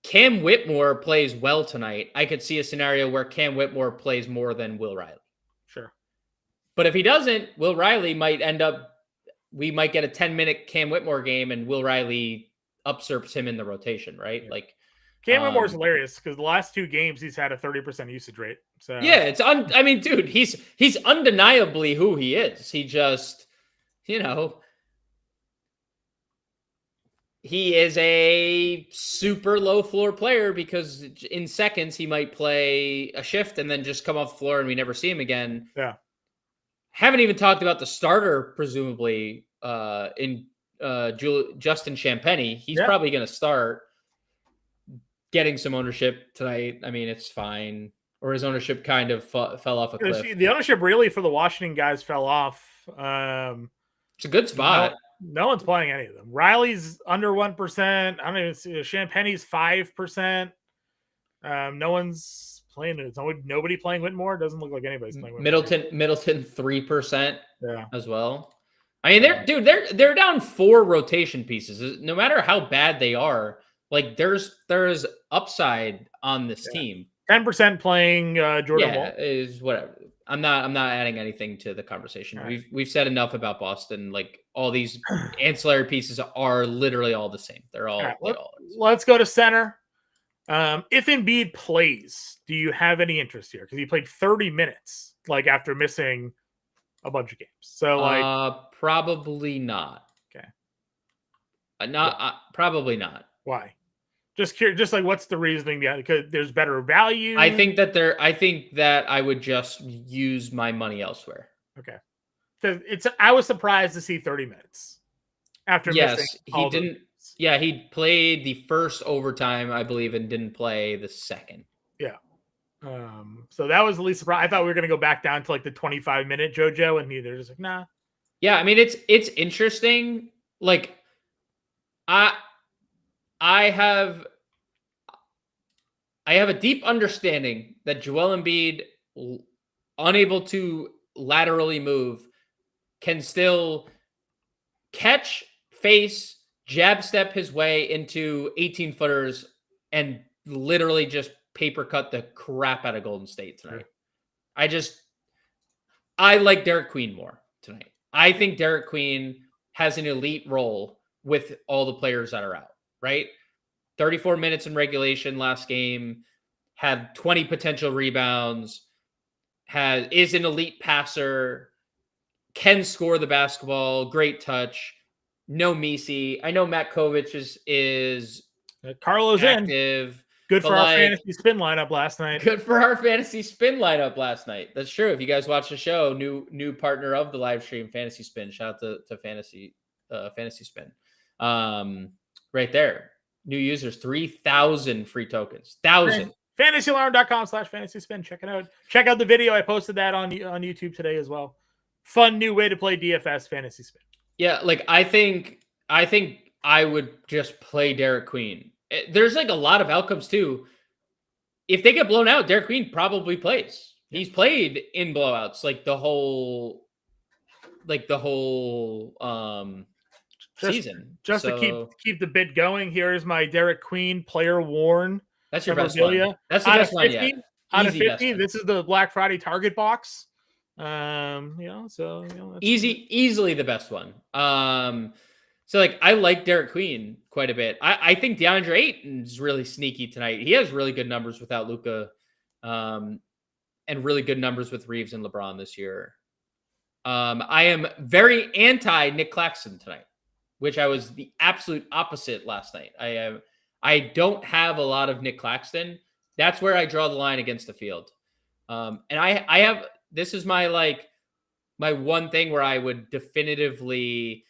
Cam Whitmore plays well tonight, I could see a scenario where Cam Whitmore plays more than Will Riley. Sure. But if he doesn't, Will Riley we might get a 10-minute Cam Whitmore game and Will Riley usurps him in the rotation, right? Yeah. Cam Whitmore's hilarious because the last 2 games he's had a 30% usage rate. So yeah, I mean, dude, he's undeniably who he is. He just, he is a super low floor player because in seconds he might play a shift and then just come off the floor and we never see him again. Yeah. Haven't even talked about the starter, presumably, in Justin Champagny. He's probably going to start getting some ownership tonight. I mean, it's fine. Or his ownership kind of fell off a cliff. The ownership really for the Washington guys fell off. It's a good spot. No one's playing any of them. Riley's under 1%. I don't even see Champagne's 5%. No one's playing it. Nobody playing Whitmore. Doesn't look like anybody's playing Whitmore. Middleton 3% as well. I mean, they're down 4 rotation pieces. No matter how bad they are, like there's upside on this team. 10% playing Jordan Wall. Is whatever. I'm not adding anything to the conversation. Right. We've said enough about Boston. Like all these ancillary pieces are literally all the same. They're all. Right, let's go to center. If Embiid plays, do you have any interest here? Because he played 30 minutes, like after missing a bunch of games. So probably not. Okay. Probably not. Why? Just curious, just like what's the reasoning behind it? Because there's better value. I think that I would just use my money elsewhere. Okay. I was surprised to see 30 minutes after missing. He didn't. Yeah, he played the first overtime, I believe, and didn't play the second. Yeah. So that was the least surprise. I thought we were going to go back down to like the 25-minute JoJo, and they're just like, nah. Yeah, I mean it's interesting. Like, I have a deep understanding that Joel Embiid, unable to laterally move, can still catch, face, jab step his way into 18-footers and literally just paper cut the crap out of Golden State tonight. I like Derek Queen more tonight. I think Derek Queen has an elite role with all the players that are out, right? 34 minutes in regulation last game, had 20 potential rebounds, is an elite passer, can score the basketball, great touch, no Misi. I know Matt Kovic is Carlo's active. In. Good for our fantasy spin lineup last night. Good for our fantasy spin lineup last night. That's true. If you guys watch the show, new partner of the live stream, Fantasy Spin. Shout out to Fantasy Spin. Right there. New users, 3,000 free tokens. 1,000. FantasyAlarm.com/fantasy spin. Check it out. Check out the video. I posted that on YouTube today as well. Fun new way to play DFS fantasy spin. Yeah, like I think I would just play Derek Queen. There's like a lot of outcomes too. If they get blown out, Derek Queen probably plays. He's played in blowouts like the whole season. Just to keep the bid going, here is my Derek Queen player worn. That's your best one. That's the best one yet. Out of 50, this is the Black Friday target box. Easily the best one. So like I like Derek Queen quite a bit. I think DeAndre Ayton is really sneaky tonight. He has really good numbers without Luka, and really good numbers with Reeves and LeBron this year. I am very anti Nick Claxton tonight, which I was the absolute opposite last night. I don't have a lot of Nick Claxton. That's where I draw the line against the field. And I have, this is my one thing where I would definitively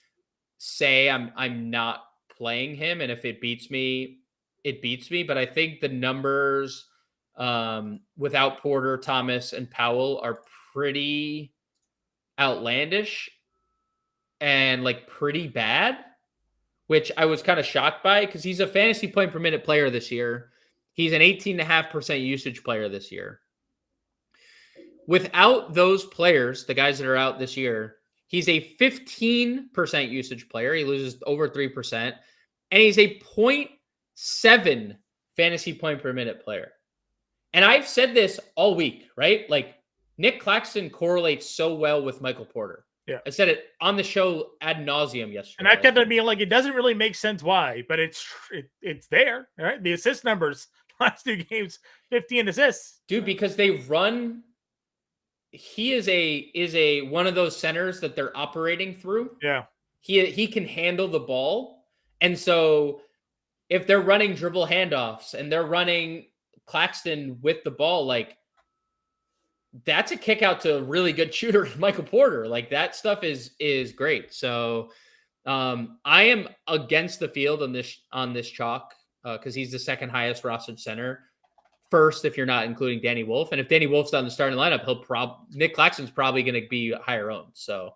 say I'm not playing him. And if it beats me, it beats me. But I think the numbers without Porter, Thomas, and Powell are pretty outlandish and like pretty bad, which I was kind of shocked by because he's a fantasy point per minute player this year. He's an 18.5% usage player this year. Without those players, the guys that are out this year, he's a 15% usage player. He loses over 3%. And he's a 0.7 fantasy point per minute player. And I've said this all week, right? Like Nick Claxton correlates so well with Michael Porter. Yeah. I said it on the show ad nauseum yesterday. And I kept on being like, it doesn't really make sense why, but it's there. All right. The assist numbers last 2 games, 15 assists. Dude, because they run. He is a one of those centers that they're operating through. Yeah. He can handle the ball. And so if they're running dribble handoffs and they're running Claxton with the ball, like that's a kick out to a really good shooter, Michael Porter. Like that stuff is great. So I am against the field on this chalk because he's the second highest rostered center. First, if you're not including Danny Wolf, and if Danny Wolf's on the starting lineup, Nick Claxton's probably going to be higher owned. So,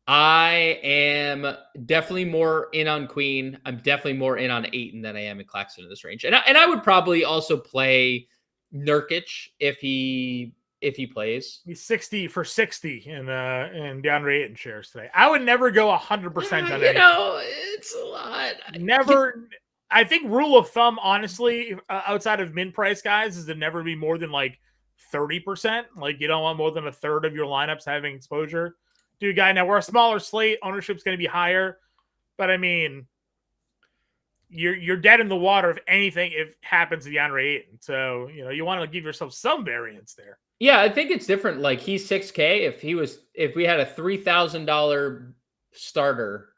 I am definitely more in on Queen. I'm definitely more in on Ayton than I am in Claxton in this range. And I would probably also play Nurkic if he plays. He's 60 for 60 in DeAndre Ayton shares today. I would never go 100% on anything. It's a lot. Never. I think rule of thumb, honestly, outside of min price guys, is to never be more than like 30%. Like you don't want more than a third of your lineups having exposure to a guy. Now we're a smaller slate, ownership's going to be higher, but I mean, you're dead in the water if anything if happens to DeAndre Ayton. So you want to give yourself some variance there. Yeah, I think it's different. Like he's 6K. If we had a $3,000 starter,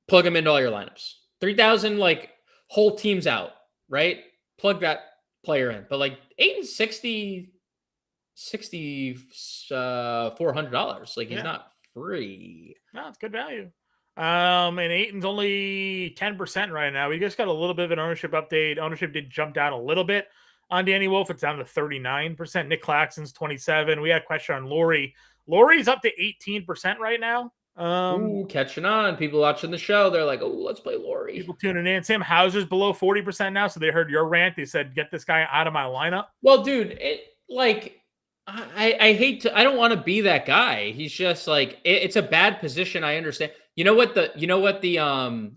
plug him into all your lineups. 3,000, like whole team's out, right? Plug that player in. But like Ayton's $400. Like he's not free. No, it's good value. And Ayton's only 10% right now. We just got a little bit of an ownership update. Ownership did jump down a little bit on Danny Wolf. It's down to 39%. Nick Claxton's 27%. We had a question on Laurie. Laurie's up to 18% right now. Catching on. People watching the show, they're like, "Oh, let's play Laurie." People tuning in. Sam Hauser's below 40% now, so they heard your rant. They said, "Get this guy out of my lineup." Well, dude, I hate to. I don't want to be that guy. He's just like it's a bad position. I understand. You know what the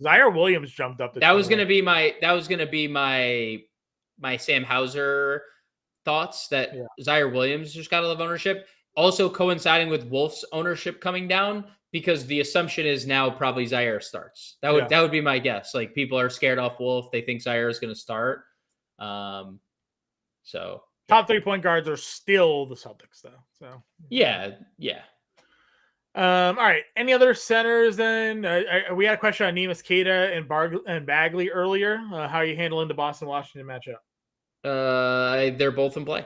Zaire Williams jumped up. That was gonna be my Sam Hauser thoughts that Zaire Williams just got a lot of ownership. Also coinciding with Wolf's ownership coming down because the assumption is now probably Zaire starts. That would be my guess. Like people are scared off Wolf. They think Zaire is going to start. So top 3-point guards are still the Celtics though. So yeah. All right. Any other centers then? We had a question on Neemias Queta and Bagley earlier. How are you handling the Boston-Washington matchup? They're both in play.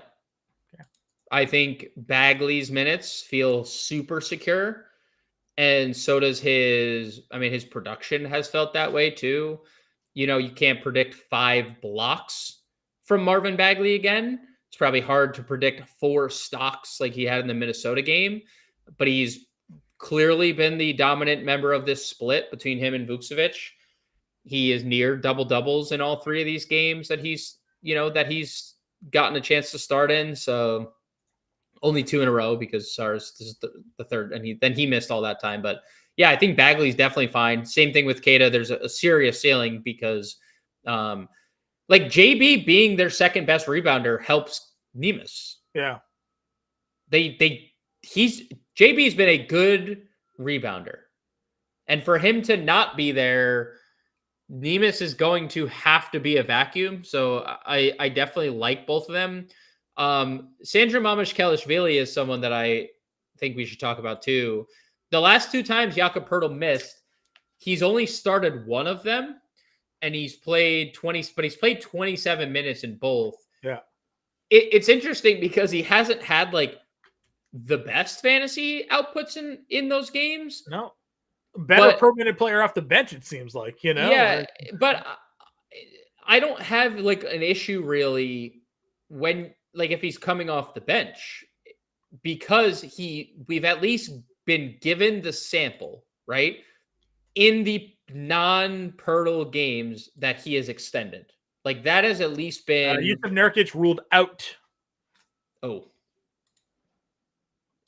Okay. I think Bagley's minutes feel super secure. And so does his production has felt that way too. You can't predict 5 blocks from Marvin Bagley again. It's probably hard to predict 4 stocks like he had in the Minnesota game, but he's clearly been the dominant member of this split between him and Vucevic. He is near double doubles in all 3 of these games that he's gotten a chance to start in. So only 2 in a row because SARS this is the third, and he missed all that time. But yeah, I think Bagley's definitely fine. Same thing with Queta. There's a serious ceiling because like JB being their second best rebounder helps Neemias. Yeah. JB's been a good rebounder. And for him to not be there, Neemias is going to have to be a vacuum. So I definitely like both of them. Sandra Mamashkelishvili is someone that I think we should talk about too. The last 2 times Jakob Poeltl missed, he's only started one of them, and he's played 27 minutes in both. Yeah. It's interesting because he hasn't had like the best fantasy outputs in those games. No. Better per minute player off the bench, it seems like, Yeah, but I don't have like an issue really when like if he's coming off the bench because we've at least been given the sample, right? In the non-Poeltl games that he has extended. Like that has at least been Yusuf Nurkic ruled out. Oh.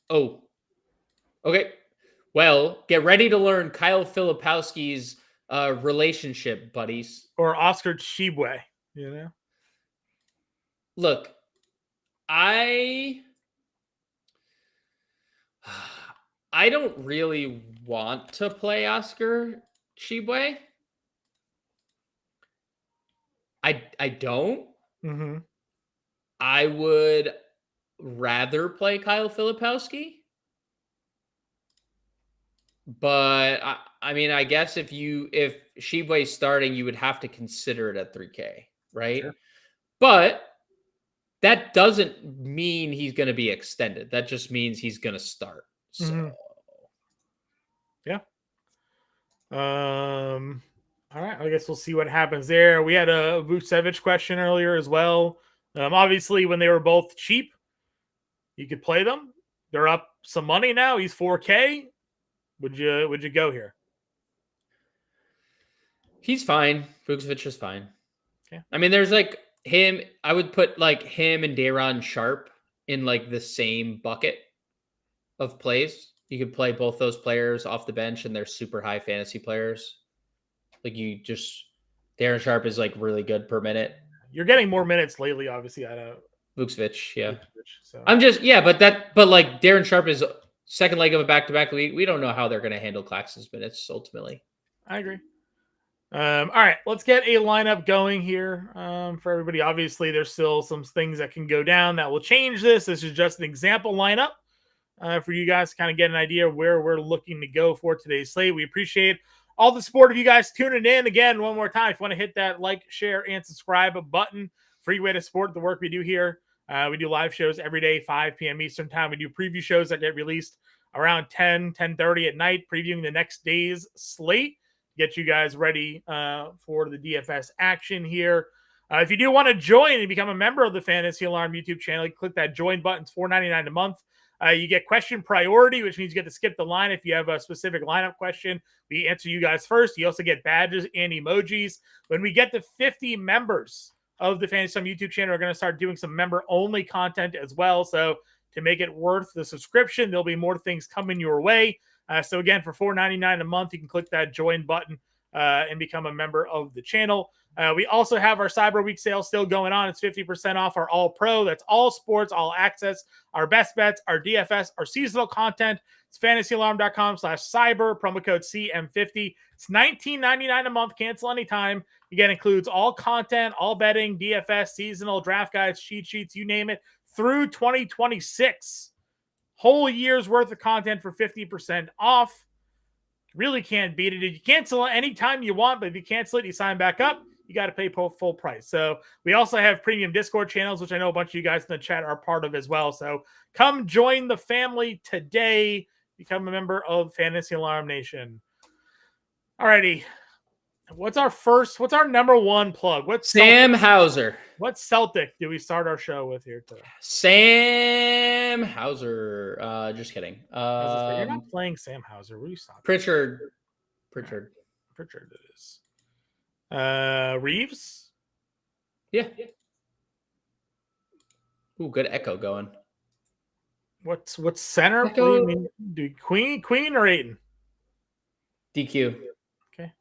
Okay. Well, get ready to learn Kyle Filipowski's relationship, buddies. Or Oscar Tshiebwe, Look, I don't really want to play Oscar Tshiebwe. I don't. Mm-hmm. I would rather play Kyle Filipowski. But I mean, I guess if Tshiebwe's starting, you would have to consider it at 3K, right? Sure. But that doesn't mean he's going to be extended. That just means he's going to start. So, yeah. All right. I guess we'll see what happens there. We had a Vucevic question earlier as well. Obviously, when they were both cheap, you could play them. They're up some money now. He's 4K. would you go here? He's fine. Vucevic is fine. Okay. I mean, there's like him. I would put like him and Day'Ron Sharp in like the same bucket of plays. You could play both those players off the bench, and they're super high fantasy players. Like Day'Ron Sharp is like really good per minute. You're getting more minutes lately, obviously, out of Vucevic, yeah. So. I'm just but like Day'Ron Sharp is second leg of a back-to-back league. We don't know how they're going to handle Claxton's minutes ultimately. I agree. All right, let's get a lineup going here for everybody. Obviously, there's still some things that can go down that will change this. This is just an example lineup for you guys to kind of get an idea of where we're looking to go for today's slate. We appreciate all the support of you guys tuning in. Again, one more time, if you want to hit that like, share, and subscribe button, free way to support the work we do here. We do live shows every day, 5 p.m. Eastern time. We do preview shows that get released around 10:30 at night, previewing the next day's slate. Get you guys ready for the DFS action here. If you do want to join and become a member of the Fantasy Alarm YouTube channel, click that join button. It's $4.99 a month. You get question priority, which means you get to skip the line if you have a specific lineup question. We answer you guys first. You also get badges and emojis. When we get to 50 members of the Fantasy Alarm YouTube channel, we're going to start doing some member-only content as well. So to make it worth the subscription, there'll be more things coming your way. So again, for $4.99 a month, you can click that join button and become a member of the channel. We also have our Cyber Week sale still going on. It's 50% off our All Pro. That's all sports, all access, our best bets, our DFS, our seasonal content. It's fantasyalarm.com/cyber, promo code CM50. It's $19.99 a month. Cancel anytime. Again, includes all content, all betting, DFS, seasonal, draft guides, cheat sheets, you name it, through 2026. Whole year's worth of content for 50% off. Really can't beat it. You cancel it anytime you want, but if you cancel it, you sign back up, you got to pay full price. So we also have premium Discord channels, which I know a bunch of you guys in the chat are part of as well. So come join the family today. Become a member of Fantasy Alarm Nation. Alrighty. What's our number one plug? What's Sam Hauser? What Celtic do we start our show with here today? Sam Hauser. Just kidding. You're not playing Sam Hauser. Will you stop? Pritchard it is. Reeves? Yeah. Ooh, good echo going. What's center? Echo. What do you mean? Queen or Aiton? DQ. Okay.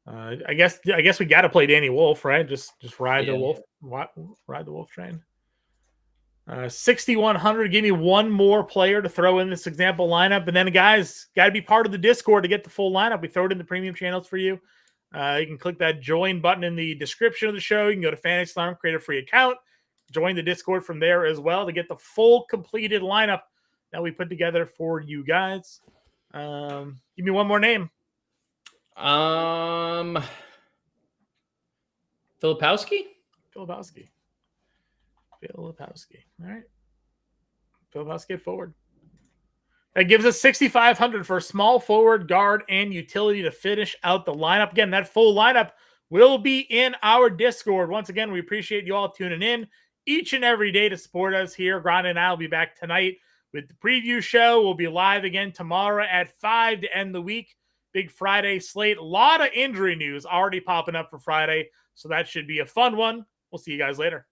I guess we got to play Danny Wolf, right? Just ride the Wolf, ride the Wolf train. 6,100. Give me one more player to throw in this example lineup, and then guys got to be part of the Discord to get the full lineup. We throw it in the premium channels for you. You can click that join button in the description of the show. You can go to Fantasy Alarm, create a free account, join the Discord from there as well to get the full completed lineup that we put together for you guys. Give me one more name. Filipowski. All right. Filipowski forward. That gives us 6,500 for small forward, guard, and utility to finish out the lineup. Again, that full lineup will be in our Discord. Once again, we appreciate you all tuning in each and every day to support us here. Grant and I will be back tonight with the preview show. We'll be live again tomorrow at 5 to end the week. Big Friday slate. A lot of injury news already popping up for Friday, so that should be a fun one. We'll see you guys later.